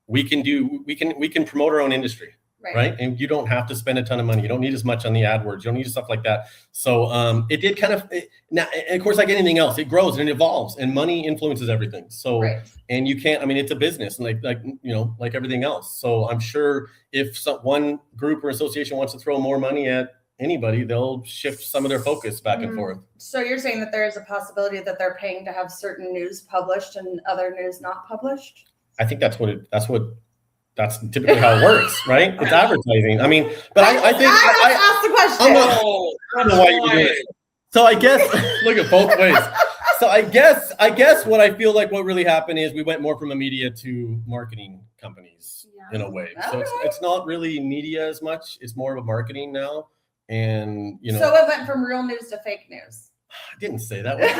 we can promote our own industry, right? And you don't have to spend a ton of money. You don't need as much on the AdWords. You don't need stuff like that. So it did now, of course, like anything else, it grows and it evolves and money influences everything. So, and you can't, it's a business and like everything else. So I'm sure if one group or association wants to throw more money at anybody, they'll shift some of their focus back and forth. So you're saying that there is a possibility that they're paying to have certain news published and other news not published? I think that's typically how it works, right? It's advertising. But I think I asked the question. I don't know why you do it. So I guess look at both ways. So I guess what I feel like what really happened is we went more from a media to marketing companies in a way. So it's not really media as much. It's more of a marketing now. And So it went from real news to fake news. I didn't say that way.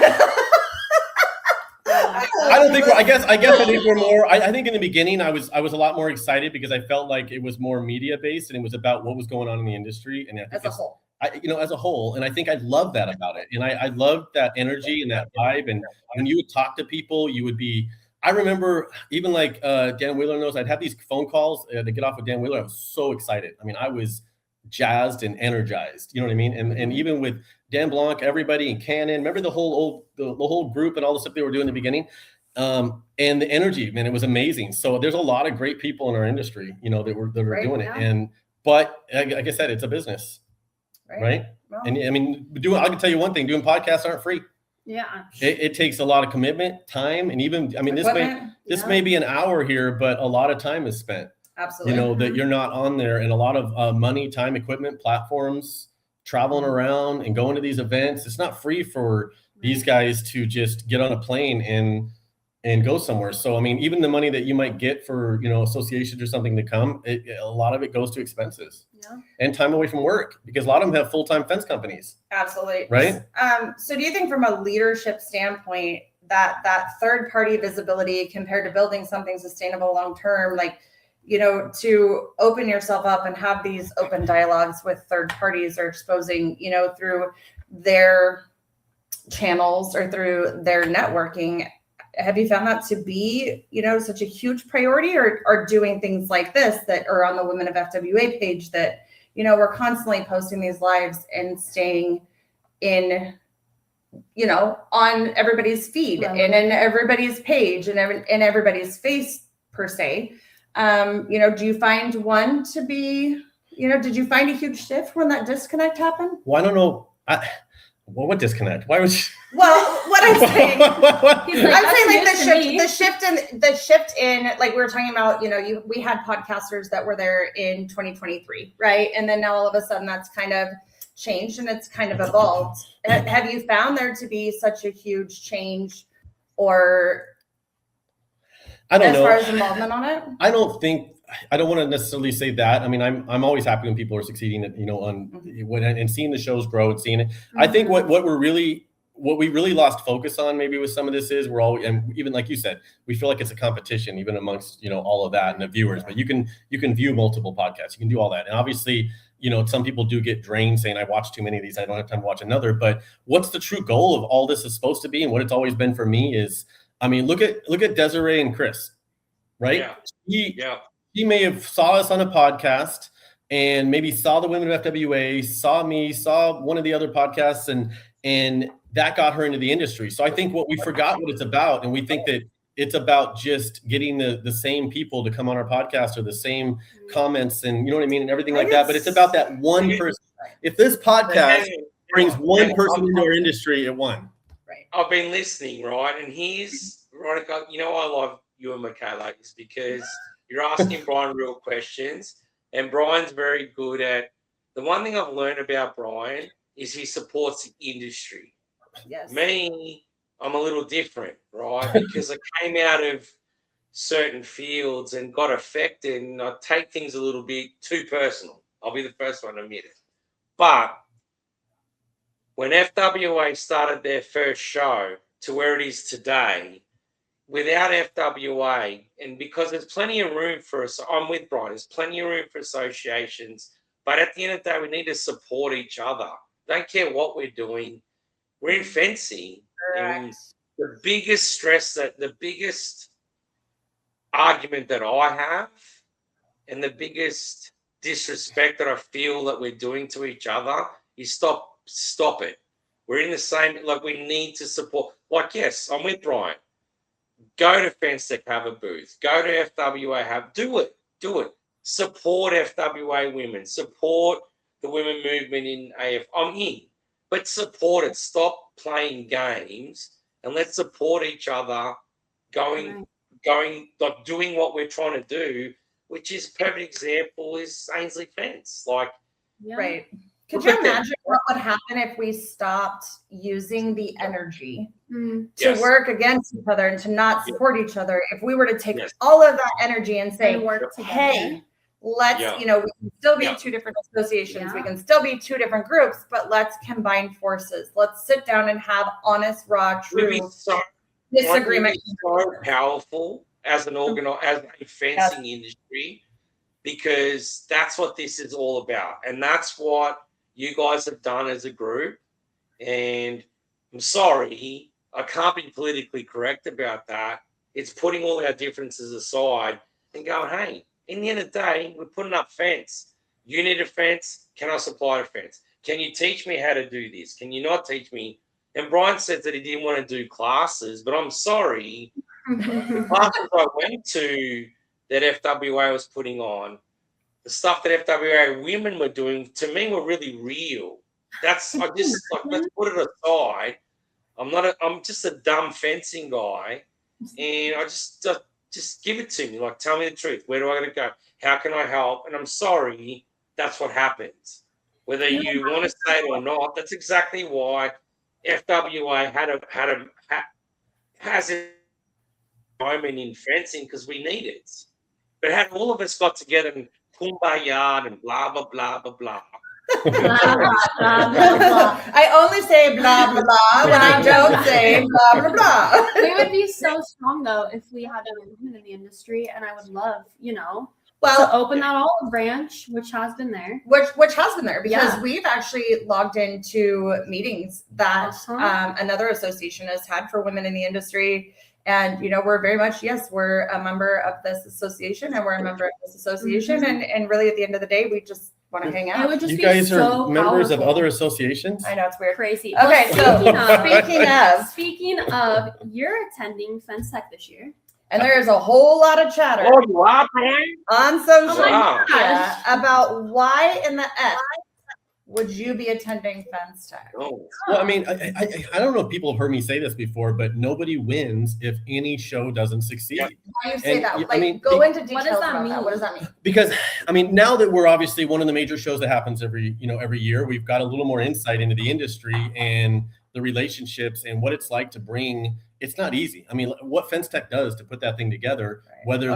I don't think. I guess. I think we're more. I think in the beginning, I was a lot more excited because I felt like it was more media based and it was about what was going on in the industry and as a whole. As a whole, and I think I love that about it, and I love that energy and that vibe. And when you would talk to people, you would be. I remember even like Dan Wheeler knows. I'd have these phone calls to get off with Dan Wheeler. I was so excited. I mean, I was jazzed and energized. You know what I mean? And even with Dan Blanc, everybody in Canon. Remember the whole group and all the stuff they were doing in the beginning, and the energy, man, it was amazing. So there's a lot of great people in our industry, that were doing it. But like I said, it's a business. Right. Well, and I mean, I can tell you one thing, doing podcasts aren't free. Yeah. It takes a lot of commitment, time, and even, I mean, this may be an hour here, but a lot of time is spent. Absolutely. That you're not on there, and a lot of money, time, equipment, platforms, traveling around and going to these events. It's not free for these guys to just get on a plane and go somewhere. So, I mean, even the money that you might get for, associations or something to come, a lot of it goes to expenses and time away from work, because a lot of them have full-time fence companies. Absolutely. Right. So do you think from a leadership standpoint that third-party visibility compared to building something sustainable long-term, like, to open yourself up and have these open dialogues with third parties or exposing, through their channels or through their networking, have you found that to be, such a huge priority, or doing things like this that are on the Women of FWA page that, we're constantly posting these lives and staying in, on everybody's feed and in everybody's page and in everybody's face per se. Do you find one to be, did you find a huge shift when that disconnect happened? Well, I don't know. What disconnect? Why was? Well, what I'm saying, I'm saying like the shift in, like we were talking about, we had podcasters that were there in 2023, right? And then now all of a sudden that's kind of changed and it's kind of evolved. Have you found there to be such a huge change, or I don't know. As far as involvement on it? I don't want to necessarily say that. I mean, I'm always happy when people are succeeding, and seeing the shows grow and seeing it. Mm-hmm. I think what we really lost focus on maybe with some of this is and even like you said, we feel like it's a competition even amongst, all of that and the viewers, but you can view multiple podcasts. You can do all that. And obviously, some people do get drained saying, I watch too many of these, I don't have time to watch another. But what's the true goal of all this is supposed to be, and what it's always been for me is, I mean, look at Desiree and Chris, right? Yeah. He may have saw us on a podcast and maybe saw the Women of FWA, saw me, saw one of the other podcasts, and that got her into the industry. So I think we forgot what it's about, and we think that it's about just getting the same people to come on our podcast or the same comments and you know what I mean and everything like that. But it's about that one person. If this podcast brings one person into our industry, it won. Right. I've been listening, right? And here's Veronica. I love you and Michaela is because you're asking Brian real questions, and Brian's very good at. The one thing I've learned about Brian is he supports the industry. Yes. Me, I'm a little different, right? Because I came out of certain fields and got affected, and I take things a little bit too personal. I'll be the first one to admit it. But when FWA started their first show to where it is today, without FWA, and because there's plenty of room for us, I'm with Brian, there's plenty of room for associations, but at the end of the day, we need to support each other. Don't care what we're doing. We're in fencing. And the biggest argument that I have and the biggest disrespect that I feel that we're doing to each other is stop it. We're in the same, we need to support. Yes, I'm with Brian. Go to FenceTech, have a booth. Go to FWA, do it. Support FWA women. Support the women movement in AF. I'm in, but support it. Stop playing games and let's support each other. Doing what we're trying to do, which is perfect example is Angley Fence. Right. Could you imagine what would happen if we stopped using the energy to work against each other and to not support each other? If we were to take all of that energy and say, hey, let's, we can still be two different associations. We can still be two different groups, but let's combine forces. Let's sit down and have honest, raw, true disagreement. So powerful as an as a fencing industry, because that's what this is all about, and that's what you guys have done as a group. And I'm sorry, I can't be politically correct about that. It's putting all our differences aside and going, hey, in the end of the day, we're putting up fence. You need a fence. Can I supply a fence? Can you teach me how to do this? Can you not teach me? And Brian said that he didn't want to do classes, but I'm sorry. The classes I went to that FWA was putting on, the stuff that FWA women were doing, to me, were really real. That's, I just, like, let's put it aside. I'm just a dumb fencing guy, and I just give it to me. Like, tell me the truth. Where do I got to go? How can I help? And I'm sorry, that's what happens. Whether you want to say it or not, that's exactly why FWA has a moment in fencing, because we need it. But had all of us got together and kumbaya and blah blah blah blah blah. I only say blah blah blah when I don't say blah blah blah. We would be so strong though if we had women in the industry, and I would love, to open that olive branch, which has been there. Which has been there, because we've actually logged into meetings that another association has had for women in the industry. And, we're very much, we're a member of this association, and we're a member of this association. And really at the end of the day, we just want to hang out. It would just you be guys so are members powerful. of other associations? I know, it's weird. Crazy. Okay, so speaking of, you're attending Fence Tech this year. And there is a whole lot of chatter Oh, you are, Brian? on social Wow. media about why in the F would you be attending Fence Tech? Oh. Well, I mean, I don't know if people have heard me say this before, but nobody wins if any show doesn't succeed. Why do you say And, that? I Like, mean, go into details what does that about mean? that. What does that mean? Because now that we're obviously one of the major shows that happens every year, we've got a little more insight into the industry and the relationships and what it's like to bring. It's not easy. I mean, what Fence Tech does to put that thing together, whether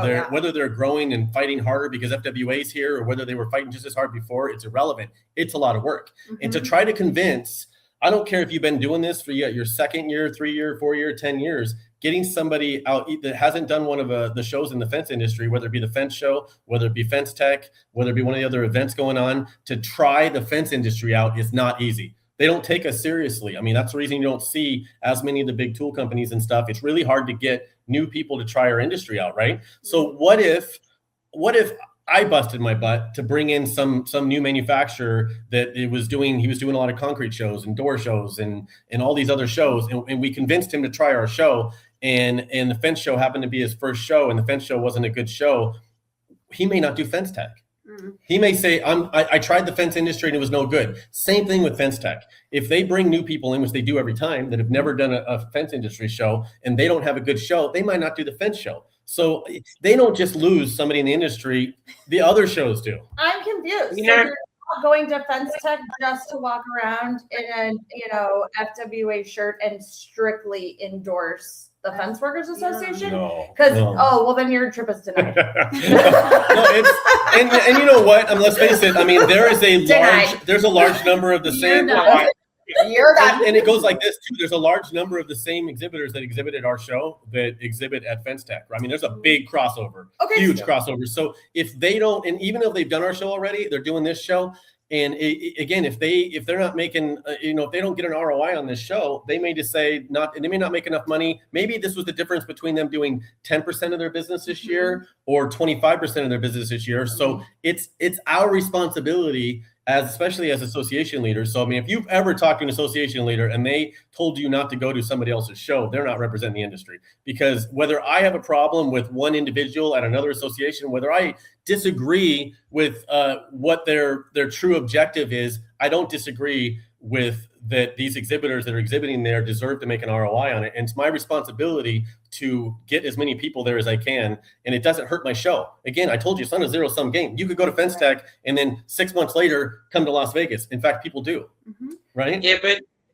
they're growing and fighting harder because FWA's here, or whether they were fighting just as hard before, it's irrelevant. It's a lot of work. And to try to convince, I don't care if you've been doing this for your second year, 3 year, 4 year, 10 years, getting somebody out that hasn't done one of the shows in the fence industry, whether it be the fence show, whether it be Fence Tech, whether it be one of the other events going on, to try the fence industry out is not easy. They don't take us seriously. I mean, that's the reason you don't see as many of the big tool companies and stuff. It's really hard to get new people to try our industry out, right? So what if I busted my butt to bring in some new manufacturer that he was doing a lot of concrete shows and door shows and all these other shows, and we convinced him to try our show, and the fence show happened to be his first show, and the fence show wasn't a good show. He may not do Fence Tech. He may say, I tried the fence industry and it was no good. Same thing with Fence Tech. If they bring new people in, which they do every time, that have never done a fence industry show, and they don't have a good show, they might not do the fence show. So they don't just lose somebody in the industry, the other shows do. I'm confused. So you're not going to Fence Tech just to walk around in a FWA shirt and strictly endorse the Fence Workers Association? Well, then your trip is denied. And you know what? Let's face it. I mean, there's a large number of the same. You're done. And it goes like this too. There's a large number of the same exhibitors that exhibited our show that exhibit at Fence Tech. I mean, there's a big crossover, huge crossover. So if they don't, and even if they've done our show already, they're doing this show. And again, if they're not making, if they don't get an ROI on this show, they may just say they may not make enough money. Maybe this was the difference between them doing 10% of their business this year or 25% of their business this year. So it's our responsibility, especially as association leaders. So, I mean, if you've ever talked to an association leader and they told you not to go to somebody else's show, they're not representing the industry. Because whether I have a problem with one individual at another association, whether I disagree with what their true objective is, I don't disagree with that these exhibitors that are exhibiting there deserve to make an ROI on it. And it's my responsibility to get as many people there as I can. And it doesn't hurt my show. Again, I told you, it's not a zero-sum game. You could go to Fence Tech and then 6 months later come to Las Vegas. In fact, people do, right? Yeah,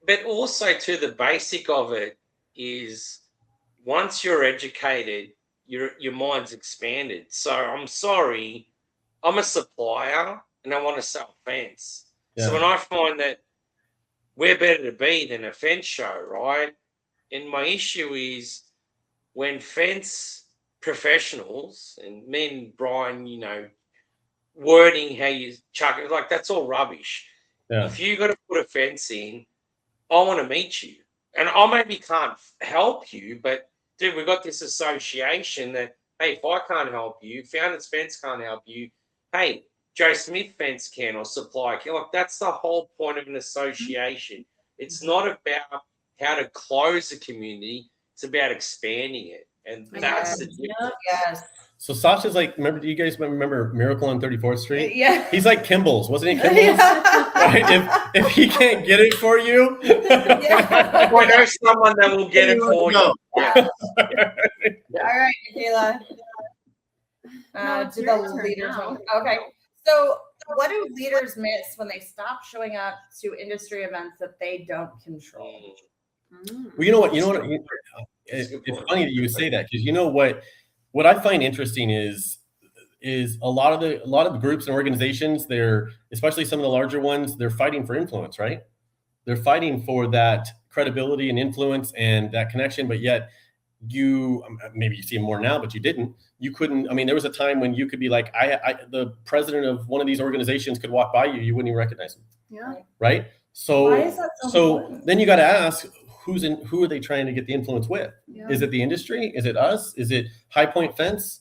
but also too, the basic of it is once you're educated, your mind's expanded. So I'm sorry, I'm a supplier and I want to sell fence. Yeah. So when I find that we're better to be than a fence show, right? And my issue is when fence professionals, and me and Brian, you know, wording how you chuck it, like that's all rubbish. Yeah. If you got to put a fence in, I want to meet you. And I maybe can't help you, but dude, we've got this association that, hey, if I can't help you, Founders Fence can't help you, hey, Joe Smith Fence can, or Supply can. Like, that's the whole point of an association. It's not about how to close a community, it's about expanding it. And that's the difference. Yes. So Sasha's like, do you guys remember Miracle on 34th Street? Yeah. He's like Kimball's, wasn't he? Kimball's? Right? If he can't get it for you, Yeah. I know someone that will get it for you. Yeah. All right, Michaela. No, it's Do your the turn leaders now. okay. So what do leaders miss when they stop showing up to industry events that they don't control? well, you know what? It's funny that you would say that, because you know what I find interesting is a lot of the groups and organizations, they're, especially some of the larger ones, they're fighting for influence, right? They're fighting for that credibility and influence and that connection, but yet maybe you see them more now, but you couldn't, I mean, there was a time when you could be like, the president of one of these organizations could walk by you wouldn't even recognize him. Yeah. Right. So, Why is that so important? then you got to ask, who are they trying to get the influence with? Yeah. Is it the industry? Is it us? Is it High Point Fence?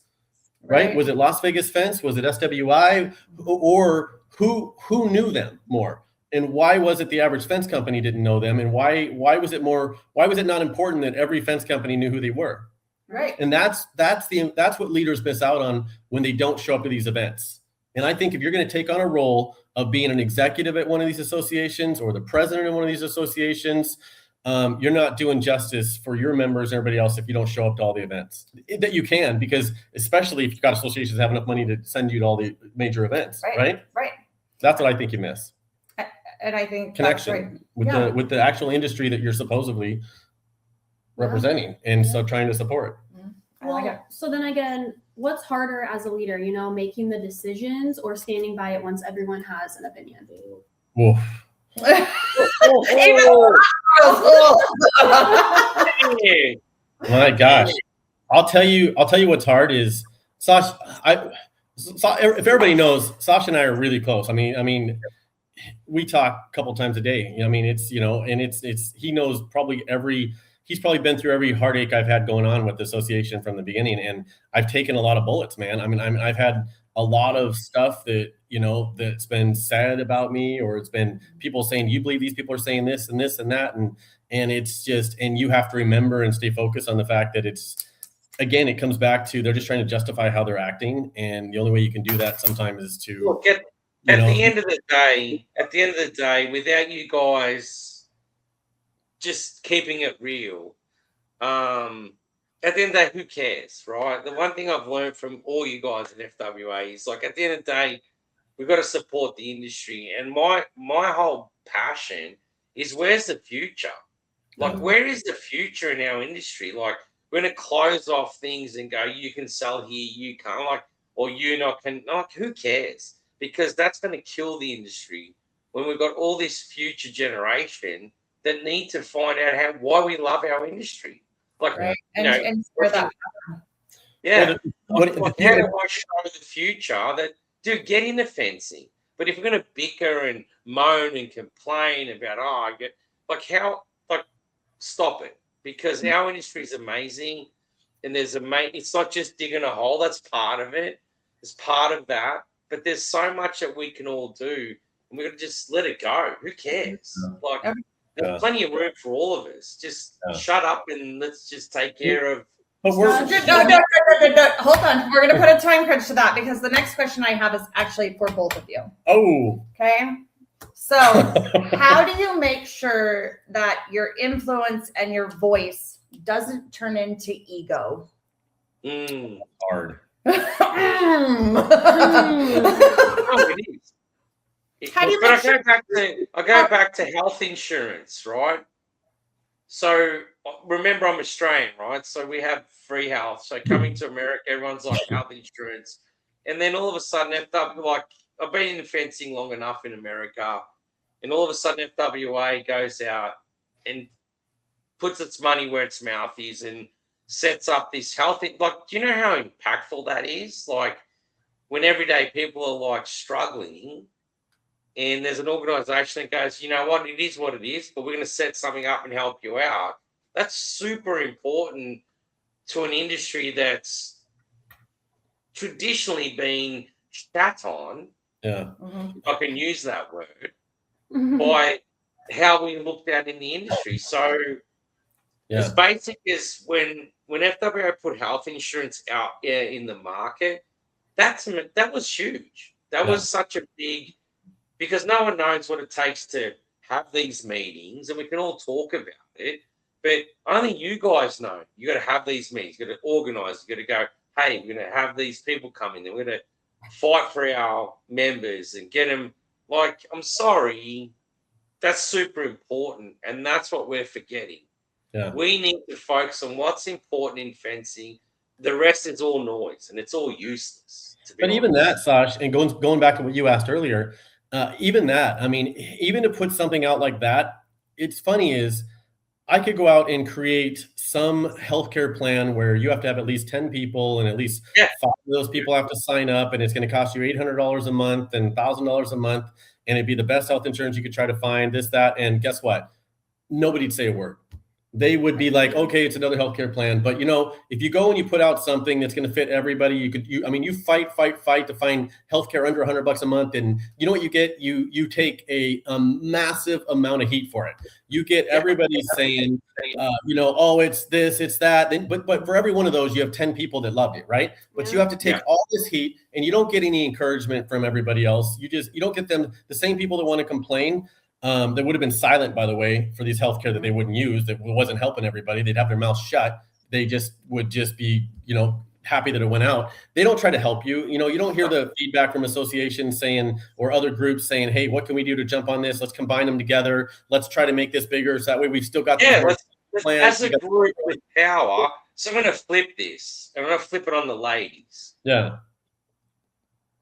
Right? Was it Las Vegas Fence? Was it SWI? Or who knew them more? And why was it the average fence company didn't know them? And why was it not important that every fence company knew who they were? Right. And that's what leaders miss out on when they don't show up to these events. And I think if you're going to take on a role of being an executive at one of these associations or the president of one of these associations, you're not doing justice for your members and everybody else if you don't show up to all the events that you can, because especially if you've got associations that have enough money to send you to all the major events, right? Right. That's what I think you miss. And I think Connection that's right. with the actual industry that you're supposedly representing and so trying to support. I like it. So then again, what's harder as a leader, you know, making the decisions or standing by it once everyone has an opinion? Oof. My gosh, I'll tell you what's hard is Sasha. If everybody knows, Sasha and I are really close. I mean, we talk a couple times a day. I mean, it's, and it's he knows he's probably been through every heartache I've had going on with the association from the beginning, and I've taken a lot of bullets, man. I mean, I've had a lot of stuff that, that's been said about me, or it's been people saying, you believe these people are saying this and this and that. And it's just, and you have to remember and stay focused on the fact that again, it comes back to, they're just trying to justify how they're acting. And the only way you can do that sometimes is to look at the end of the day, without you guys just keeping it real, at the end of the day, who cares, right? The one thing I've learned from all you guys in FWA is, like, at the end of the day, we've got to support the industry. And my whole passion is, where's the future? Like, where is the future in our industry? Like, we're going to close off things and go, you can sell here, you can't, like, or you not can, like, who cares? Because that's going to kill the industry when we've got all this future generation that need to find out why we love our industry. Like, right. and for that. Yeah. How do I show the future that, dude, get into fencing? But if we're going to bicker and moan and complain about, stop it. Because our industry is amazing, and it's not just digging a hole. That's part of it. It's part of that. But there's so much that we can all do, and we've got to just let it go. Who cares? Like, there's plenty of room for all of us. Just shut up and let's just take care of. But no, hold on. We're going to put a time crunch to that, because the next question I have is actually for both of you. Oh. Okay. So how do you make sure that your influence and your voice doesn't turn into ego? Hard. How do you I go back to health insurance, right? So remember, I'm Australian, right? So we have free health. So coming to America, everyone's like health insurance. And then all of a sudden, I've been in fencing long enough in America, and all of a sudden FWA goes out and puts its money where its mouth is and sets up this healthy, like, do you know how impactful that is? Like, when everyday people are like struggling, and there's an organization that goes, you know what it is, but we're going to set something up and help you out. That's super important to an industry that's traditionally been shat on. Yeah. If I can use that word, by how we looked at in the industry. So as basic as when FWA put health insurance out in the market, that was huge. That was such a big, because no one knows what it takes to have these meetings, and we can all talk about it, but only you guys know. You got to have these meetings, you got to organize, you got to go, hey, we're going to have these people come in, and we're going to fight for our members and get them. Like, I'm sorry, that's super important, and that's what we're forgetting. Yeah. We need to focus on what's important in fencing. The rest is all noise, and it's all useless. But honest. Even that, Sash, and going back to what you asked earlier, even that, I mean, even to put something out like that, it's funny is I could go out and create some healthcare plan where you have to have at least 10 people, and at least 5 of those people have to sign up, and it's going to cost you $800 a month and $1,000 a month, and it'd be the best health insurance you could try to find, this, that, and guess what? Nobody'd say a word. They would be like, okay, it's another healthcare plan. But, you know, if you go and you put out something that's going to fit everybody, you fight to find healthcare under $100 a month. And you know what you get? You take a massive amount of heat for it. You get everybody saying, oh, it's this, it's that. But for every one of those, you have 10 people that loved it, right? But you have to take all this heat, and you don't get any encouragement from everybody else. You don't get them, the same people that want to complain. That would have been silent, by the way, for these healthcare that they wouldn't use, that wasn't helping everybody. They'd have their mouths shut. They would be, happy that it went out. They don't try to help you. You don't hear the feedback from associations saying, or other groups saying, hey, what can we do to jump on this? Let's combine them together. Let's try to make this bigger. So that way we've still got the plans. As a group with power. So I'm going to flip this. I'm going to flip it on the ladies. Yeah.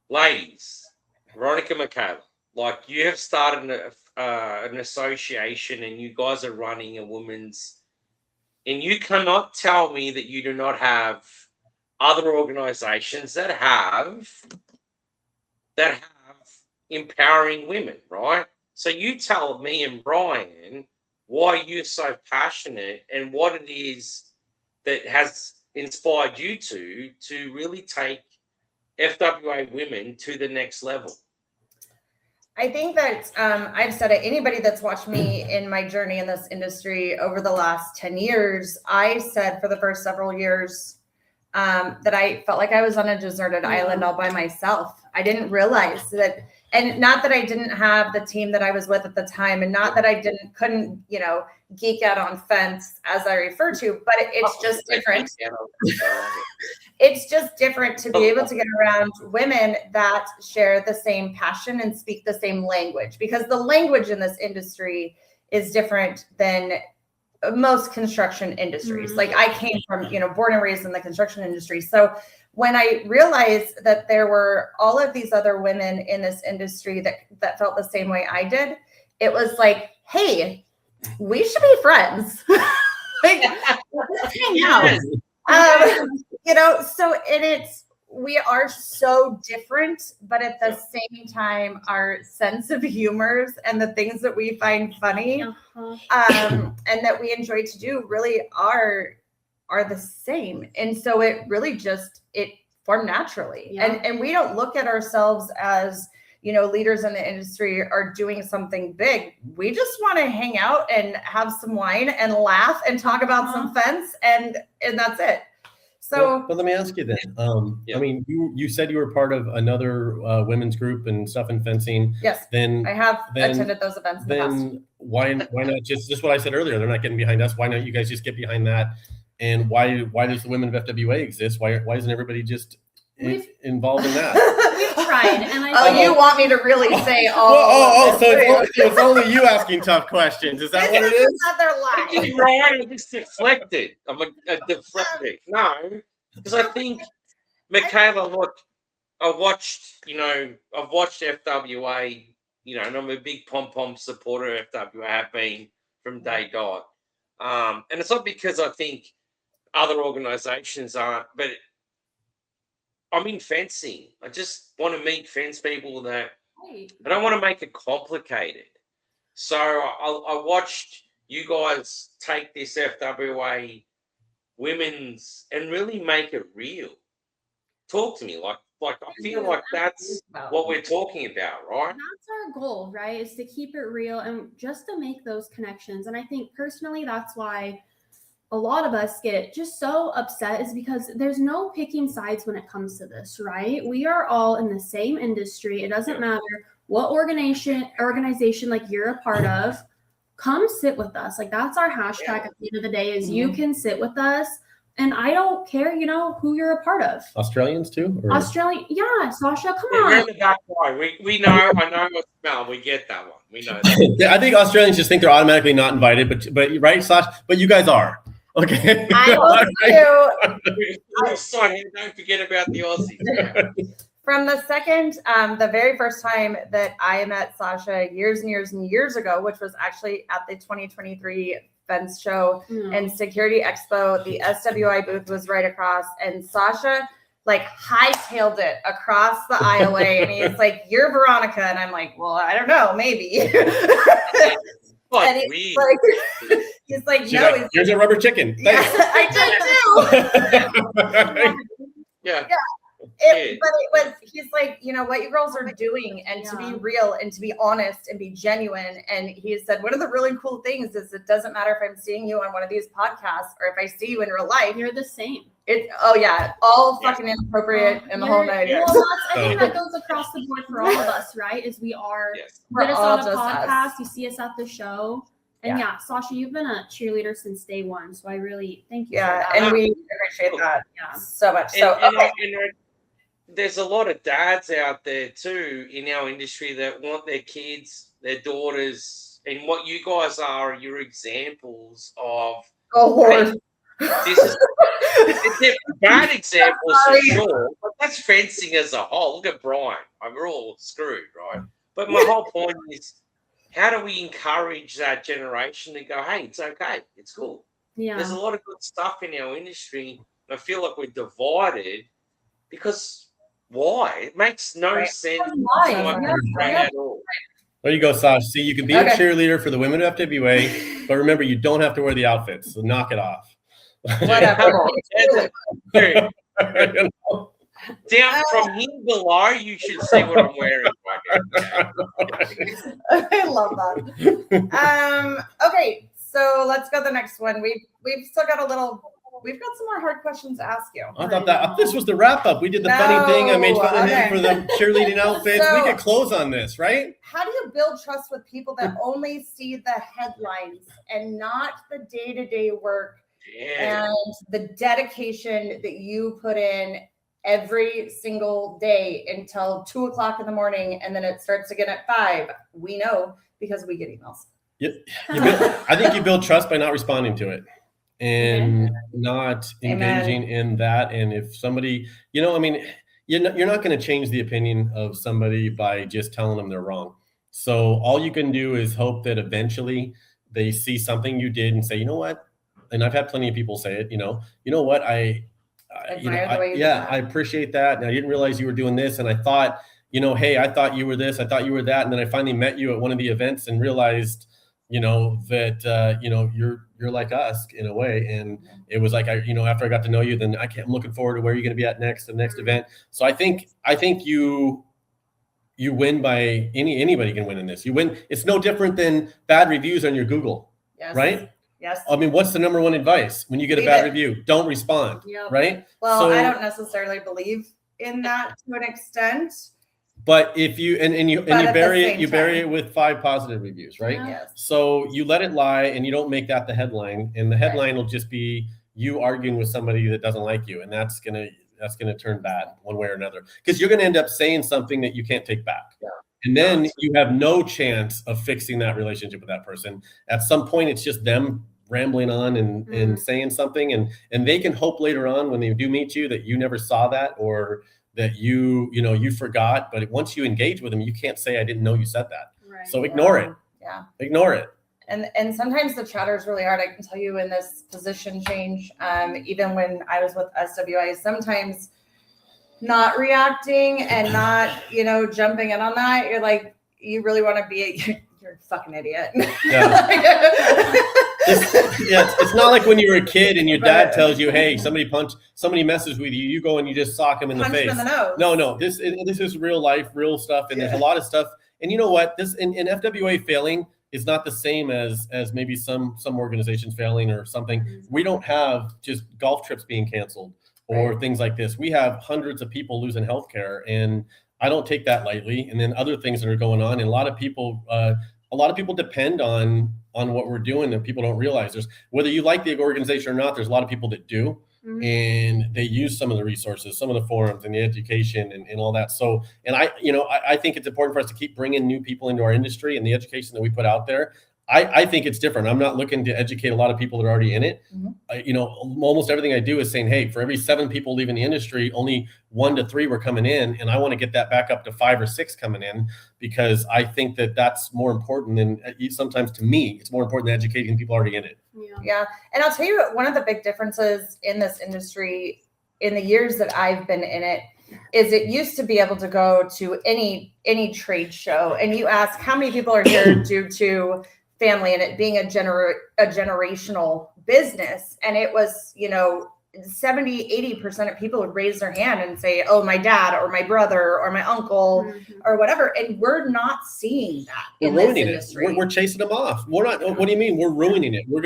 Ladies, Veronica and Michaela, like, you have started an association, and you guys are running a women's, and you cannot tell me that you do not have other organizations that have empowering women, right? So you tell me and Brian why you're so passionate and what it is that has inspired you to really take FWA women to the next level. I think that I've said it, anybody that's watched me in my journey in this industry over the last 10 years, I said for the first several years that I felt like I was on a deserted island all by myself. I didn't realize that, and not that I didn't have the team that I was with at the time, and not that I couldn't, geek out on fence as I refer to, but it's just different. It's just different to be able to get around women that share the same passion and speak the same language, because the language in this industry is different than most construction industries. Like, I came from, born and raised in the construction industry. So when I realized that there were all of these other women in this industry that felt the same way I did, it was like, hey, we should be friends. Like, let's hang out. So we are so different, but at the same time, our sense of humors and the things that we find funny, and that we enjoy to do really are the same. And so it really it formed naturally. Yeah. And we don't look at ourselves as, leaders in the industry are doing something big. We just want to hang out and have some wine and laugh and talk about some fence, and that's it. So, but let me ask you then. I mean, you said you were part of another women's group and stuff in fencing. Yes. Then I have attended those events. Then why not just what I said earlier? They're not getting behind us. Why not you guys just get behind that? And why does the Women of FWA exist? Why isn't everybody just involved in that? We've tried, and you want me to really say so it's only you asking tough questions. Is that what it is? Another lie. Right, I'm just deflected. I'm a deflecting. No, because I think, Michaela, look, I've watched FWA, and I'm a big pom-pom supporter of FWA, have been from day dot. And it's not because I think other organizations aren't, but I'm in fencing. I just want to meet fence people that I don't want to make it complicated. So I watched you guys take this FWA women's and really make it real. Talk to me like I feel like that's what we're talking about, right? That's our goal, right? Is to keep it real and just to make those connections. And I think personally, that's why a lot of us get just so upset, is because there's no picking sides when it comes to this, right? We are all in the same industry. It doesn't matter what organization like you're a part of. Come sit with us. Like, that's our hashtag at the end of the day, is you can sit with us. And I don't care, who you're a part of. Australians too? Or? Australian, yeah, Sasha, come on. Remember that guy. We know, I know what smell. We get that one. We know that. Yeah, I think Australians just think they're automatically not invited, but right, Sasha? But you guys are. Okay. I will too. Don't forget about the Aussies. From the second, the very first time that I met Sasha years and years and years ago, which was actually at the 2023 Fence Show and Security Expo, the SWI booth was right across, and Sasha hightailed it across the aisleway, and he's like, "You're Veronica," and I'm like, "Well, I don't know, maybe." And he's like, "No, here's a rubber chicken." Yeah, I did too. Yeah. He's like, what you girls are doing, and to be real and to be honest and be genuine. And he said, one of the really cool things is it doesn't matter if I'm seeing you on one of these podcasts or if I see you in real life. You're the same. All fucking inappropriate in the whole night. Well, I think that goes across the board for all of us, right? Is we are get us on a podcast, you see us at the show. And Sasha, you've been a cheerleader since day one. So I really thank you for that. And we appreciate that so much. There's a lot of dads out there too in our industry that want their kids, their daughters, and what you guys are your examples of. Oh, Lord. They're bad examples for sure, but that's fencing as a whole. Look at Brian. We're all screwed, right? But my whole point is, how do we encourage that generation to go, hey, it's okay, it's cool. Yeah. There's a lot of good stuff in our industry. I feel like we're divided because why? It makes no sense. At all. There you go, Sasha. See, you can be a cheerleader for the Women of FWA, but remember, you don't have to wear the outfits, so knock it off. Whatever. Down from here below, you should see what I'm wearing. I love that. Okay, so let's go to the next one. We've still got we've got some more hard questions to ask you. I thought that this was the wrap up. We did the funny thing. I made fun of him for the cheerleading outfits. We could close on this, right? How do you build trust with people that only see the headlines and not the day-to-day work and the dedication that you put in every single day until 2:00 in the morning, and then it starts again at 5? We know because we get emails. I think you build trust by not responding to it and not engaging in that. And if somebody, you're not going to change the opinion of somebody by just telling them they're wrong. So all you can do is hope that eventually they see something you did and say, you know what? And I've had plenty of people say it, you know what? I appreciate that. And I didn't realize you were doing this. And I thought, hey, I thought you were this, I thought you were that. And then I finally met you at one of the events and realized, that, you're like us in a way. And it was like, after I got to know you, then I'm looking forward to where you're going to be at next, the next event. So I think you win by anybody can win in this. You win. It's no different than bad reviews on your Google, right? Yes. I mean, what's the number one advice when you get a bad review? Don't respond, right? Well, I don't necessarily believe in that to an extent. But if you you bury it with 5 positive reviews, right? Yes. So you let it lie and you don't make that the headline, and the headline will just be you arguing with somebody that doesn't like you, and that's gonna turn bad one way or another, because you're gonna end up saying something that you can't take back. Yeah. And then you have no chance of fixing that relationship with that person. At some point, it's just them rambling on and saying something, and they can hope later on when they do meet you that you never saw that, or that you forgot. But once you engage with them, you can't say, I didn't know you said that. Right. So ignore it. Yeah. Ignore it. And sometimes the chatter is really hard. I can tell you in this position change, even when I was with SWA, sometimes not reacting and not, jumping in on that. You're like, you really want to be you're a fucking idiot. Yeah. It's not like when you were a kid and your dad tells you, hey, somebody messes with you, you go and you just sock him in the face. Punch him in the nose. No, this is real life, real stuff, and there's a lot of stuff. And you know what? This in FWA failing is not the same as maybe some organizations failing or something. We don't have just golf trips being canceled or things like this. We have hundreds of people losing healthcare, and I don't take that lightly. And then other things that are going on, and a lot of people depend on what we're doing that people don't realize. There's, whether you like the organization or not, there's a lot of people that do. And they use some of the resources, some of the forums and the education and all that. So, and I think it's important for us to keep bringing new people into our industry and the education that we put out there. I think it's different. I'm not looking to educate a lot of people that are already in it. Almost everything I do is saying, hey, for every 7 people leaving the industry, only 1 to 3 were coming in. And I want to get that back up to 5 or 6 coming in, because I think that that's more important than, sometimes to me, it's more important than educating people already in it. Yeah. And I'll tell you what, one of the big differences in this industry in the years that I've been in it is it used to be able to go to any trade show and you ask how many people are here due to family, and it being a generational business. And it was, 70-80% of people would raise their hand and say, oh, my dad or my brother or my uncle or whatever. And we're not seeing that in this industry. We're chasing them off. We're not. What do you mean? We're ruining it. We're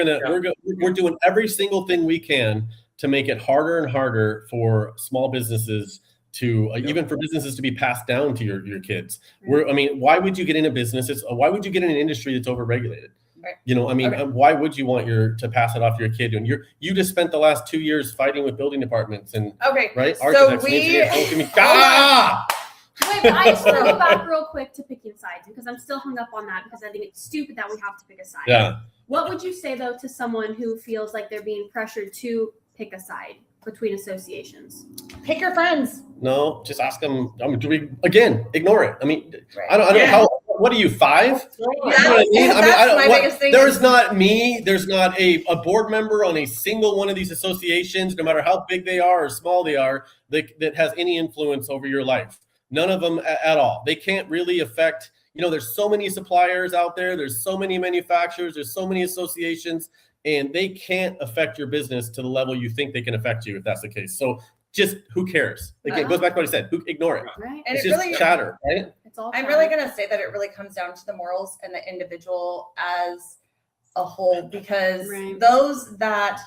doing every single thing we can to make it harder and harder for small businesses to even for businesses to be passed down to your kids. Why would you get in a business? Why would you get in an industry that's overregulated? Right. Why would you want to pass it off to your kid? And you just spent the last 2 years fighting with building departments and right. So Wait, but I just want to go back real quick to picking sides, because I'm still hung up on that, because I think it's stupid that we have to pick a side. Yeah. What would you say though to someone who feels like they're being pressured to pick a side between associations? Pick your friends. No, just ask them. Ignore it. I don't know how. What are you, 5? You know what I mean? My biggest thing. There's not me. There's not a board member on a single one of these associations, no matter how big they are or small they are, that has any influence over your life. None of them at all. They can't really affect. There's so many suppliers out there. There's so many manufacturers. There's so many associations, and they can't affect your business to the level you think they can affect you if that's the case. So just who cares? It goes back to what I said. Ignore it. Right. And it's just really, chatter, right? I'm really going to say that it really comes down to the morals and the individual as a whole, because those that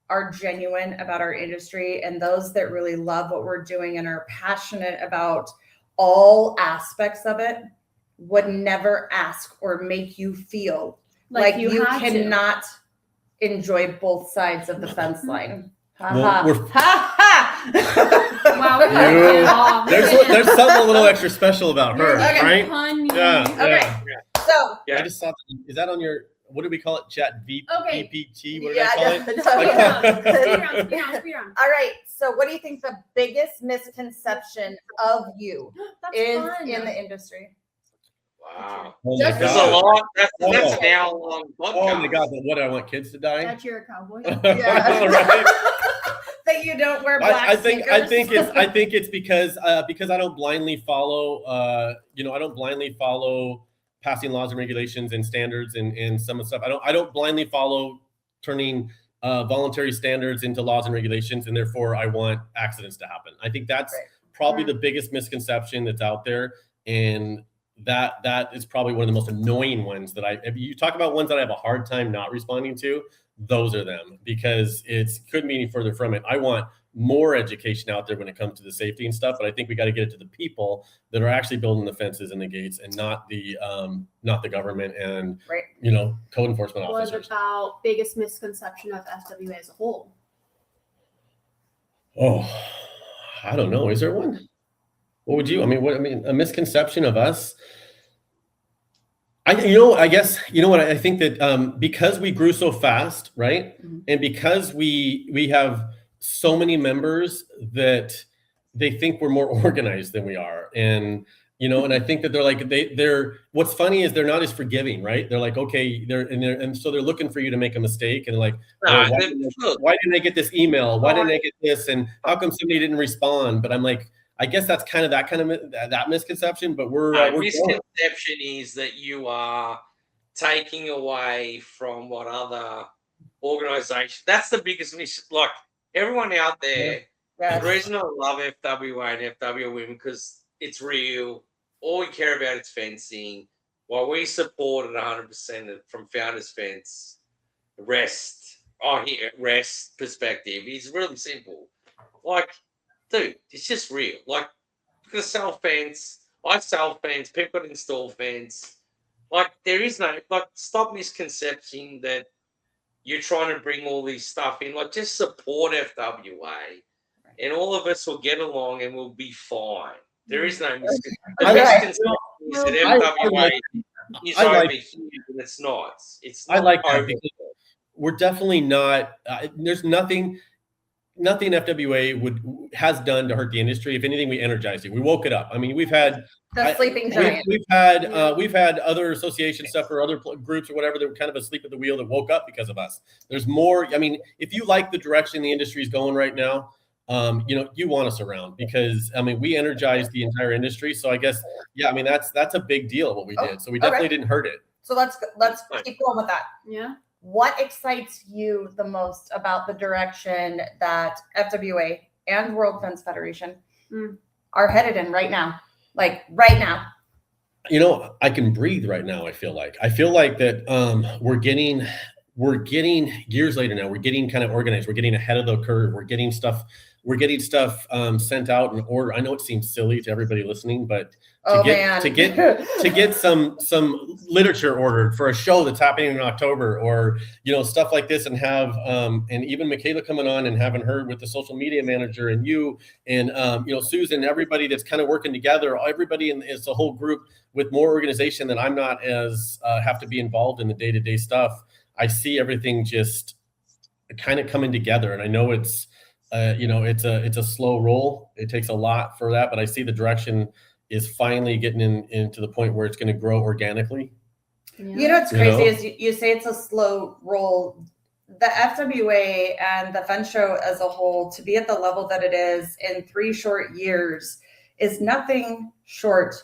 are genuine about our industry and those that really love what we're doing and are passionate about all aspects of it would never ask or make you feel like you cannot enjoy both sides of the fence line. Well, Wow, there's something a little extra special about her, right? Honey. Yeah. So I just saw. Is that on your? What do we call it? Chat VPT. What did I call it? All right. So, what do you think the biggest misconception of you is in the industry? Wow. Oh There's a lot. That's now a long podcast. Oh my God! What do I want kids to die? That you're a cowboy. Yeah. That you don't wear black I think it's because I don't blindly follow. I don't blindly follow passing laws and regulations and standards and some of the stuff. I don't blindly follow turning voluntary standards into laws and regulations, and therefore I want accidents to happen. I think that's probably the biggest misconception that's out there, and that is probably one of the most annoying ones if you talk about ones that I have a hard time not responding to, those are them, because it couldn't be any further from it. I want more education out there when it comes to the safety and stuff, but I think we got to get it to the people that are actually building the fences and the gates, and not the government and code enforcement officers. What about biggest misconception of FWA as a whole? Oh, I don't know. Is there one? What would you? A misconception of us. I think that because we grew so fast, right, and because we have so many members that they think we're more organized than we are, and You know, and I think that they're like, they're what's funny is they're not as forgiving, right? They're like, okay, and so they're looking for you to make a mistake, and like, why didn't I get this email? Why didn't I get this? And how come somebody didn't respond? But I'm like, I guess that's kind of that misconception. But we're misconception is that you are taking away from what other organizations. That's the biggest like everyone out there. The reason I love FWA and FWA Women because it's real. All we care about is fencing. While we support it 100% from Founders Fence, rest perspective is really simple. Like, dude, it's just real. Like, you're gonna sell fence. I sell fence. People got to install fence. Like, there is no stop misconception that you're trying to bring all these stuff in. Like, just support FWA, and all of us will get along and we'll be fine. There is no misconception. The misconception is that FWA is over here, and it's not. It's not. I like that because we're definitely not. There's nothing FWA has done to hurt the industry. If anything, we energized it. We woke it up. I mean, we've had the sleeping giant. We've had other association stuff or other groups or whatever that were kind of asleep at the wheel that woke up because of us. There's more. I mean, if you like the direction the industry is going right now, you know, you want us around because I mean, we energized the entire industry. So I guess, yeah, I mean, that's a big deal what we did. So we definitely didn't hurt it. So let's keep going with that. Yeah. What excites you the most about the direction that FWA and World Fence Federation are headed in right now? Like right now. You know, I can breathe right now. I feel like that we're getting years later now. We're getting kind of organized. We're getting ahead of the curve. We're getting stuff sent out in order. I know it seems silly to everybody listening, but to get some literature ordered for a show that's happening in October, or you know, stuff like this, and have and even Michaela coming on and having her with the social media manager and you and you know, Susan, everybody that's kind of working together, everybody it's a whole group with more organization that I'm not as have to be involved in the day-to-day stuff. I see everything just kind of coming together, and I know it's you know, it's a slow roll. It takes a lot for that, but I see the direction is finally getting into the point where it's going to grow organically. Yeah. You know what's crazy is you say it's a slow roll. The FWA and the fence show as a whole, to be at the level that it is in 3 short years, is nothing short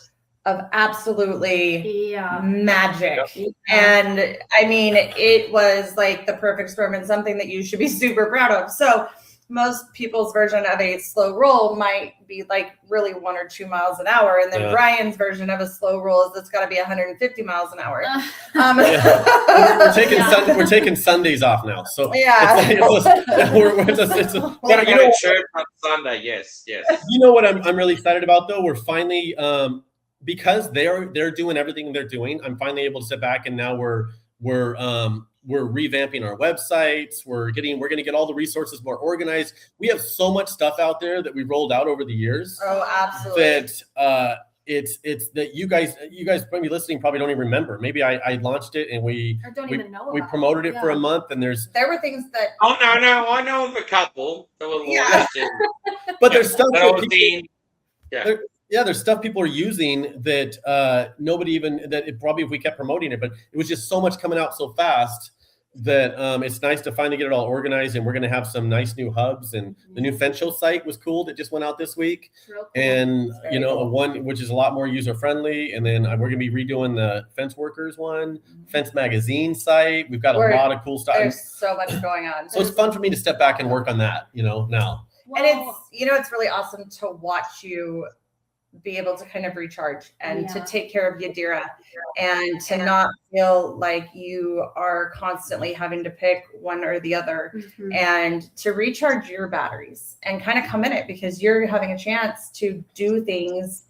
of absolutely magic. Yep. And I mean, it was like the perfect storm and something that you should be super proud of. So most people's version of a slow roll might be like really 1 or 2 miles an hour. And then Brian's version of a slow roll is it's got to be 150 miles an hour. We're taking Sundays off now. So it's church on Sunday. Yes. You know what I'm really excited about though? We're finally, because they're doing everything they're doing, I'm finally able to sit back, and now we're revamping our websites. We're going to get all the resources more organized. We have so much stuff out there that we've rolled out over the years. Oh, absolutely. That it's that you guys maybe listening probably don't even remember. Maybe I launched it and we promoted it for a month, and there were things that. Oh no, I know of a couple that were launched. But there's stuff there's stuff people are using that nobody even that it probably if we kept promoting it, but it was just so much coming out so fast that it's nice to finally get it all organized. And we're going to have some nice new hubs, and the new fence show site was cool that just went out this week. Cool. And you know, one which is a lot more user friendly. And then we're going to be redoing the Fence Workers one, Fence Magazine site. We've got a lot of cool stuff. There's so much going on. So it's fun for me to step back and work on that, you know, now. And it's really awesome to watch you be able to kind of recharge and to take care of Yadira and to not feel like you are constantly having to pick one or the other, and to recharge your batteries and kind of come in it because you're having a chance to do things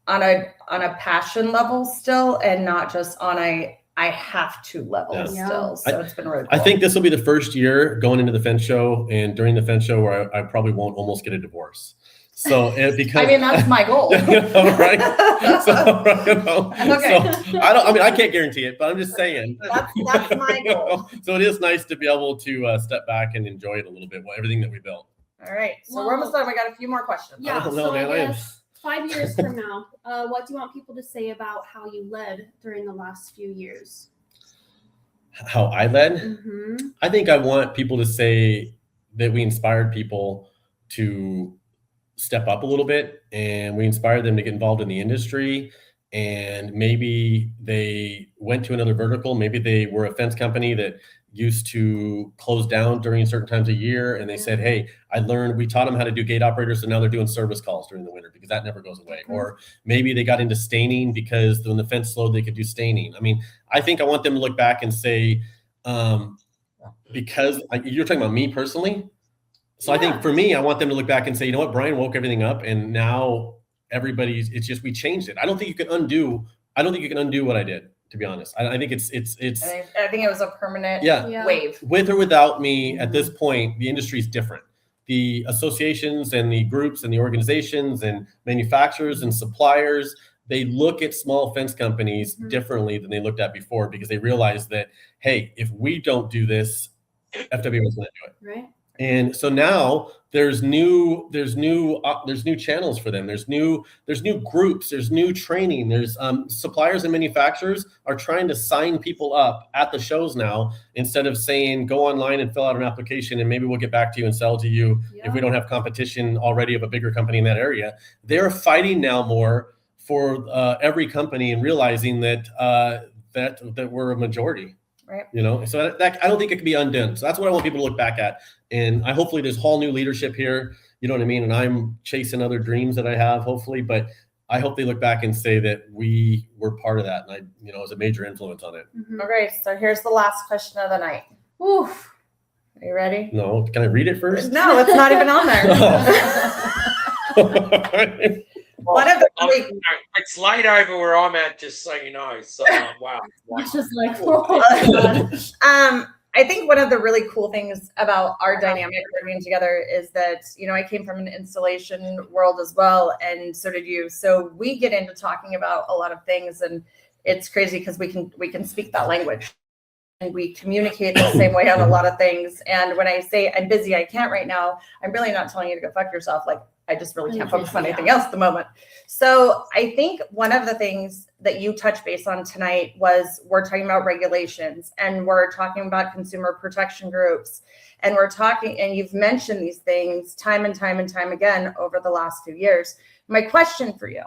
on a passion level still, and not just on a I have to level still. So it's been really cool. I think this will be the first year going into the fence show and during the fence show where I probably won't almost get a divorce. So because I mean, that's my goal. Right? So, okay. So I can't guarantee it, but I'm just saying. That's my goal. So it is nice to be able to step back and enjoy it a little bit, everything that we built. All right. So we're almost done. We got a few more questions. Yeah. I don't know, man. 5 years from now, what do you want people to say about how you led during the last few years? How I led? Mm-hmm. I think I want people to say that we inspired people to step up a little bit, and we inspired them to get involved in the industry. And maybe they went to another vertical. Maybe they were a fence company that used to close down during certain times of year. And they said, hey, we taught them how to do gate operators. So now they're doing service calls during the winter because that never goes away. Mm-hmm. Or maybe they got into staining because when the fence slowed, they could do staining. I mean, I think I want them to look back and say, because you're talking about me personally. So I think for me, I want them to look back and say, you know what, Brian woke everything up, and now it's just, we changed it. I don't think you can undo what I did, to be honest. I think it's I think it was a permanent wave. With or without me, at this point, the industry is different. The associations and the groups and the organizations and manufacturers and suppliers, they look at small fence companies differently than they looked at before, because they realize that, hey, if we don't do this, FWA is going to do it. Right. And so now there's new channels for them. There's new groups. There's new training. There's suppliers and manufacturers are trying to sign people up at the shows now, instead of saying go online and fill out an application and maybe we'll get back to you and sell to you if we don't have competition already of a bigger company in that area. They're fighting now more for every company and realizing that that we're a majority. Right. You know, so that I don't think it can be undone. So that's what I want people to look back at. And hopefully there's whole new leadership here. You know what I mean? And I'm chasing other dreams that I have, hopefully, but I hope they look back and say that we were part of that. And I, was a major influence on it. Mm-hmm. Okay. So here's the last question of the night. Oof. Are you ready? No. Can I read it first? No, it's not even on there. One of the it's late over where I'm at, just so you know. So wow. It's just like, I think one of the really cool things about our dynamic working together is that, I came from an installation world as well, and so did you. So we get into talking about a lot of things, and it's crazy because we can speak that language. And we communicate the same way on a lot of things. And when I say I'm busy, I can't right now, I'm really not telling you to go fuck yourself. Like, I just really can't focus on anything else at the moment. So I think one of the things that you touched base on tonight was we're talking about regulations, and we're talking about consumer protection groups, and we're talking, and you've mentioned these things time and time and time again over the last few years. My question for you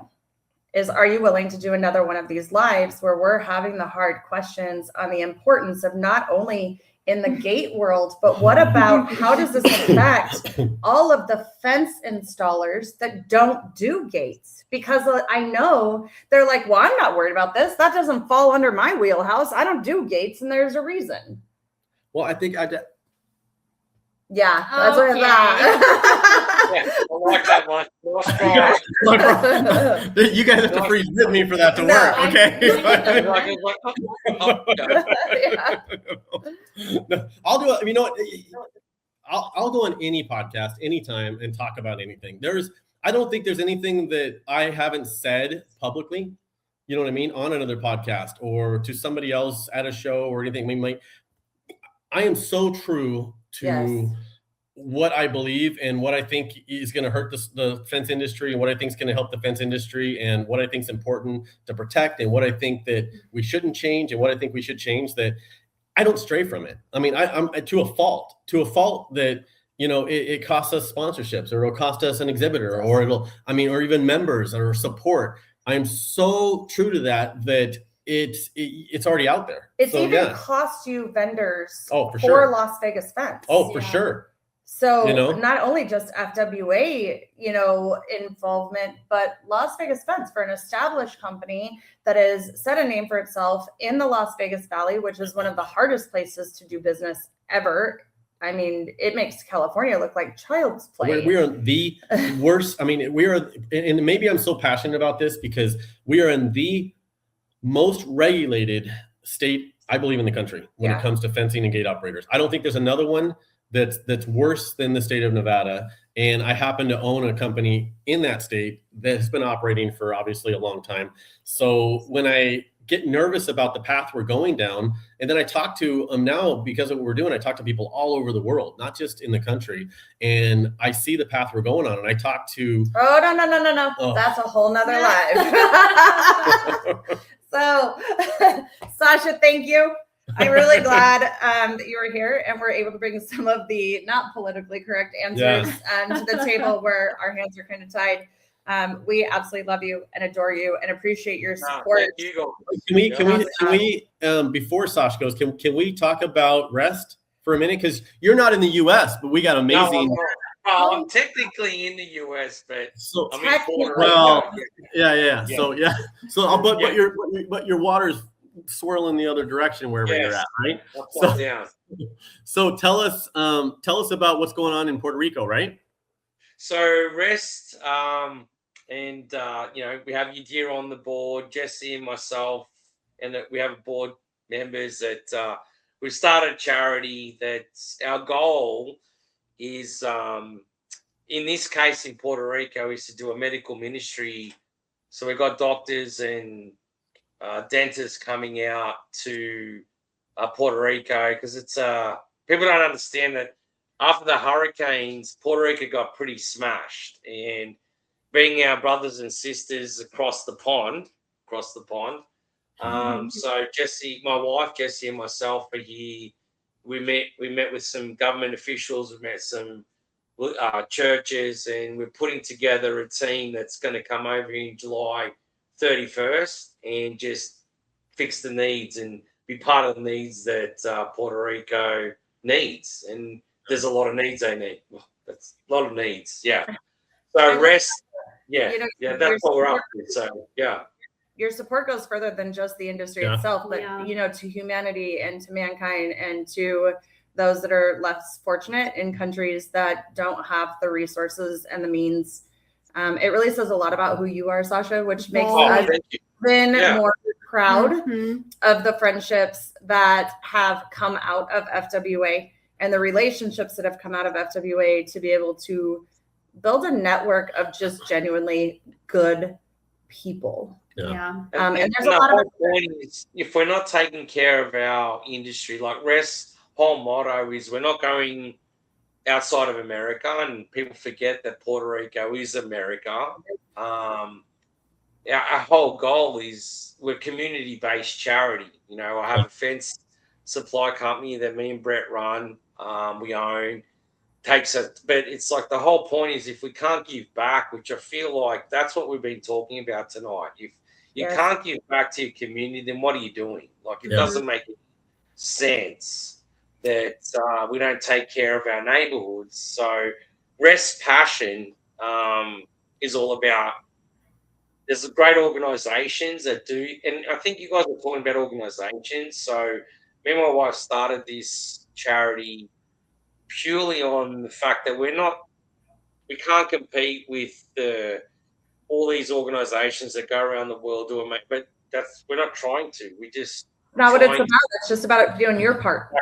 is, are you willing to do another one of these lives where we're having the hard questions on the importance of not only in the gate world, but what about how does this affect all of the fence installers that don't do gates? Because I know they're like, well, I'm not worried about this. That doesn't fall under my wheelhouse. I don't do gates, and there's a reason. Well, I think yeah, that's what I thought. Yeah, I like that one. You guys have to freeze with me for that to work, okay? No, I'll do it. You know what? I'll go on any podcast anytime and talk about anything. I don't think there's anything that I haven't said publicly, you know what I mean, on another podcast or to somebody else at a show or anything. I am so true to what I believe and what I think is going to hurt the fence industry, and what I think is going to help the fence industry, and what I think is important to protect, and what I think that we shouldn't change, and what I think we should change. That I don't stray from it. I mean, I'm to a fault that, it costs us sponsorships, or it'll cost us an exhibitor, or or even members or support. I'm so true to that it's already out there. It's cost you vendors for sure. Las Vegas fence. Oh, for sure. So not only just FWA, involvement, but Las Vegas Fence, for an established company that has set a name for itself in the Las Vegas Valley, which is one of the hardest places to do business ever. I mean, it makes California look like child's play. We are the worst. I mean, and maybe I'm so passionate about this because we are in the most regulated state, I believe, in the country when it comes to fencing and gate operators. I don't think there's another one that's worse than the state of Nevada. And I happen to own a company in that state that has been operating for obviously a long time. So when I get nervous about the path we're going down. And then I talk to now, because of what we're doing, I talk to people all over the world, not just in the country. And I see the path we're going on. And I talk to no. Oh. That's a whole nother live. So Sasha, thank you. I'm really glad that you were here and we're able to bring some of the not politically correct answers to the table where our hands are kind of tied. We absolutely love you and adore you and appreciate your support. Can we before Sasha goes, can we talk about Rest for a minute? Because you're not in the US, but we got amazing. No, I'm technically in the US, but I'm in Puerto Rico. Well, yeah. So but your water's swirling the other direction wherever you're at, right? So tell us about what's going on in Puerto Rico, right? So Rest, and we have Yadir on the board, Jesse and myself, and we have board members that we've started a charity that our goal is, in this case in Puerto Rico, is to do a medical ministry. So we've got doctors and dentists coming out to Puerto Rico because it's people don't understand that after the hurricanes, Puerto Rico got pretty smashed, and being our brothers and sisters across the pond. So Jesse, my wife Jesse, and myself are here. We met with some government officials. We met some churches, and we're putting together a team that's going to come over in July 31st and just fix the needs and be part of the needs that Puerto Rico needs. And there's a lot of needs they need. That's a lot of needs. Yeah. So Rest. That's what we're up to. So your support goes further than just the industry itself, but to humanity and to mankind and to those that are less fortunate in countries that don't have the resources and the means. It really says a lot about who you are, Sasha, which makes us even more proud of the friendships that have come out of FWA and the relationships that have come out of FWA to be able to build a network of just genuinely good people. And there's a lot of if we're not taking care of our industry, like Rest's whole motto is we're not going outside of America, and people forget that Puerto Rico is America. Our whole goal is we're community-based charity. I have a fence supply company that me and Brett run. We own. But it's like the whole point is if we can't give back, which I feel like that's what we've been talking about tonight. If you can't give back to your community, then what are you doing? Like it doesn't make any sense that we don't take care of our neighborhoods. So Rest Passion is all about, there's great organizations that do, and I think you guys were talking about organizations. So me and my wife started this charity purely on the fact that we can't compete with all these organizations that go around the world doing it, but we're not trying to. We just not what it's about. It's just about doing your part.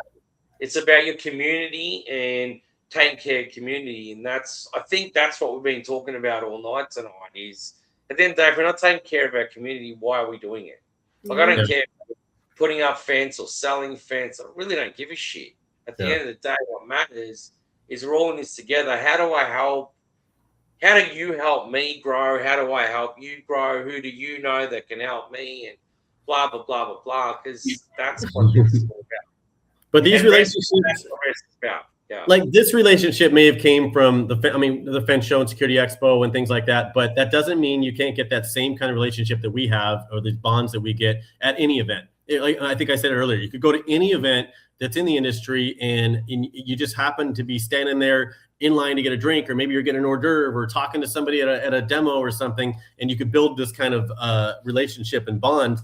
It's about your community and taking care of community, and I think that's what we've been talking about all night tonight. Is at the end of the day, if we're not taking care of our community, why are we doing it? Like I don't care putting up fence or selling fence. I really don't give a shit. At the end of the day, what matters is we're all in this together. How do I help? How do you help me grow? How do I help you grow? Who do you know that can help me? And blah, blah, blah, blah, blah. Because that's what this is all about. But these relationships, that's what it's about. Like this relationship may have came from the Fence Show and Security Expo and things like that, but that doesn't mean you can't get that same kind of relationship that we have or the bonds that we get at any event. Like I think I said earlier, you could go to any event that's in the industry and you just happen to be standing there in line to get a drink, or maybe you're getting an hors d'oeuvre or talking to somebody at a demo or something, and you could build this kind of relationship and bond.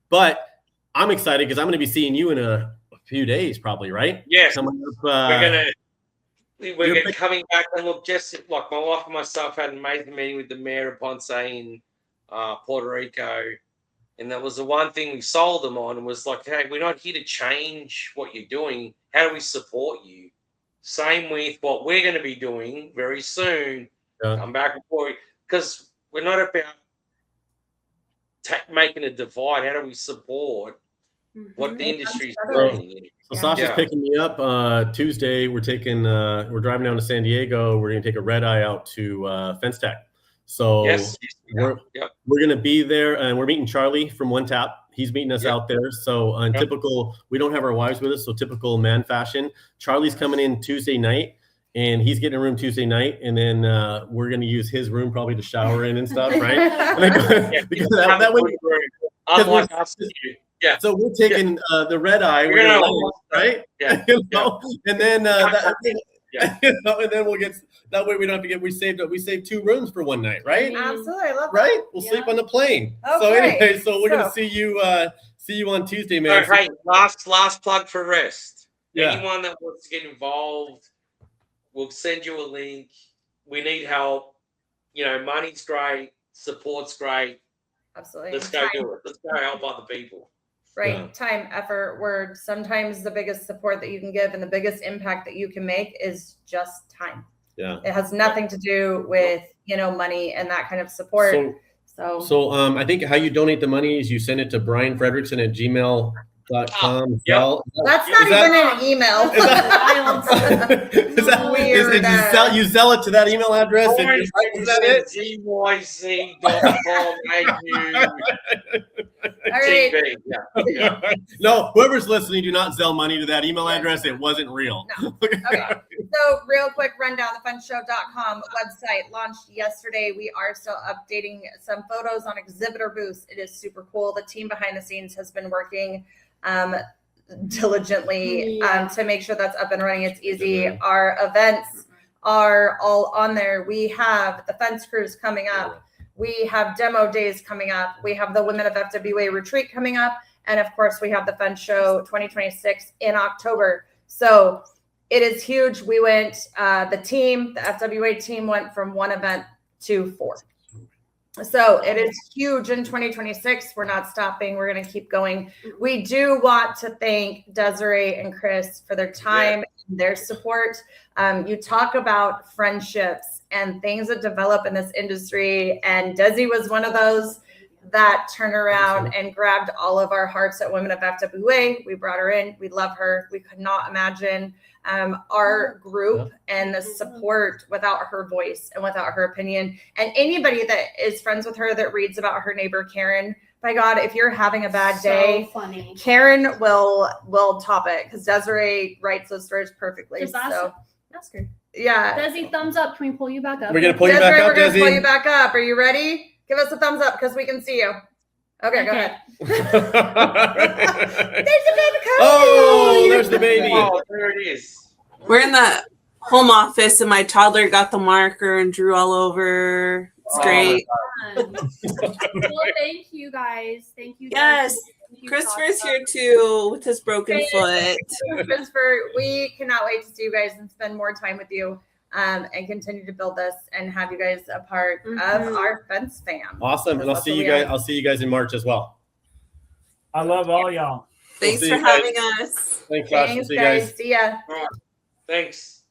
But I'm excited because I'm going to be seeing you in a few days probably, right? Yes. Up, we're coming back, and look, just like my wife and myself had an amazing meeting with the mayor of Ponce in Puerto Rico. And that was the one thing we sold them on, was like, hey, we're not here to change what you're doing. How do we support you? Same with what we're going to be doing very soon. Come back and forth, because we're not about making a divide? How do we support what the industry's Totally. doing? So Sasha's picking me up Tuesday. We're driving down to San Diego. We're going to take a red eye out to Fence Tech. So we're going to be there, and we're meeting Charlie from One Tap. He's meeting us out there. So typical, we don't have our wives with us. So typical man fashion. Charlie's coming in Tuesday night, and he's getting a room Tuesday night. And then we're going to use his room probably to shower in and stuff, right? Because that way, unlike us. Yeah. So we're taking the red eye, right? Yeah. And then and then we'll get that way we don't have to get we saved 2 rooms for one night, right? Absolutely, I love that. Right? We'll sleep on the plane. Okay. So anyway, so we're gonna see you on Tuesday, man. Hey, last plug for rest. Yeah. Anyone that wants to get involved, we'll send you a link. We need help. Money's great, support's great. Absolutely. Let's go do it. Let's go help other people. Right. Yeah. Time, effort, word. Sometimes the biggest support that you can give and the biggest impact that you can make is just time. Yeah. It has nothing to do with, money and that kind of support. So I think how you donate the money is you send it to Brian Fredrickson at gmail.com. That's not even an email. Is that weird? You sell it to that email address? Is that it? All right. No, whoever's listening, do not sell money to that email address. It wasn't real. No. Okay. So real quick rundown, thefunshow.com website launched yesterday. We are still updating some photos on exhibitor booths. It is super cool. The team behind the scenes has been working diligently to make sure that's up and running. It's easy. Our events are all on there. We have the fence cruise coming up. We have demo days coming up. We have the Women of FWA retreat coming up. And of course, we have the Fence Show 2026 in October. So it is huge. We went, the FWA team went from 1 event to 4. So it is huge in 2026. We're not stopping. We're going to keep going. We do want to thank Desiree and Chris for their time and their support. You talk about friendships and things that develop in this industry. And Desi was one of those that turned around and grabbed all of our hearts at Women of FWA. We brought her in. We love her. We could not imagine our group and the support without her voice and without her opinion. And anybody that is friends with her that reads about her neighbor, Karen, by God, if you're having a bad day, funny. Karen will top it because Desiree writes those stories perfectly. Just ask her. Yeah. Desi, thumbs up. Can we pull you back up? We're going to pull you back up, We're going to pull Desi. you back up. Are you ready? Give us a thumbs up because we can see you. Okay, go ahead. There's a baby coming. Oh, there's the baby. Oh, there it is. We're in the home office, and my toddler got the marker and drew all over. It's great. Well, thank you guys. Thank you. Yes. Thank you, Christopher's Sasha. here too with his broken foot. Christopher, we cannot wait to see you guys and spend more time with you and continue to build this and have you guys a part of our fence fam. Awesome. And I'll see you guys. I'll see you guys in March as well. I love all y'all. Thanks for having us. Thanks, Sasha. Thanks, See you guys. guys. See ya. All right. Thanks.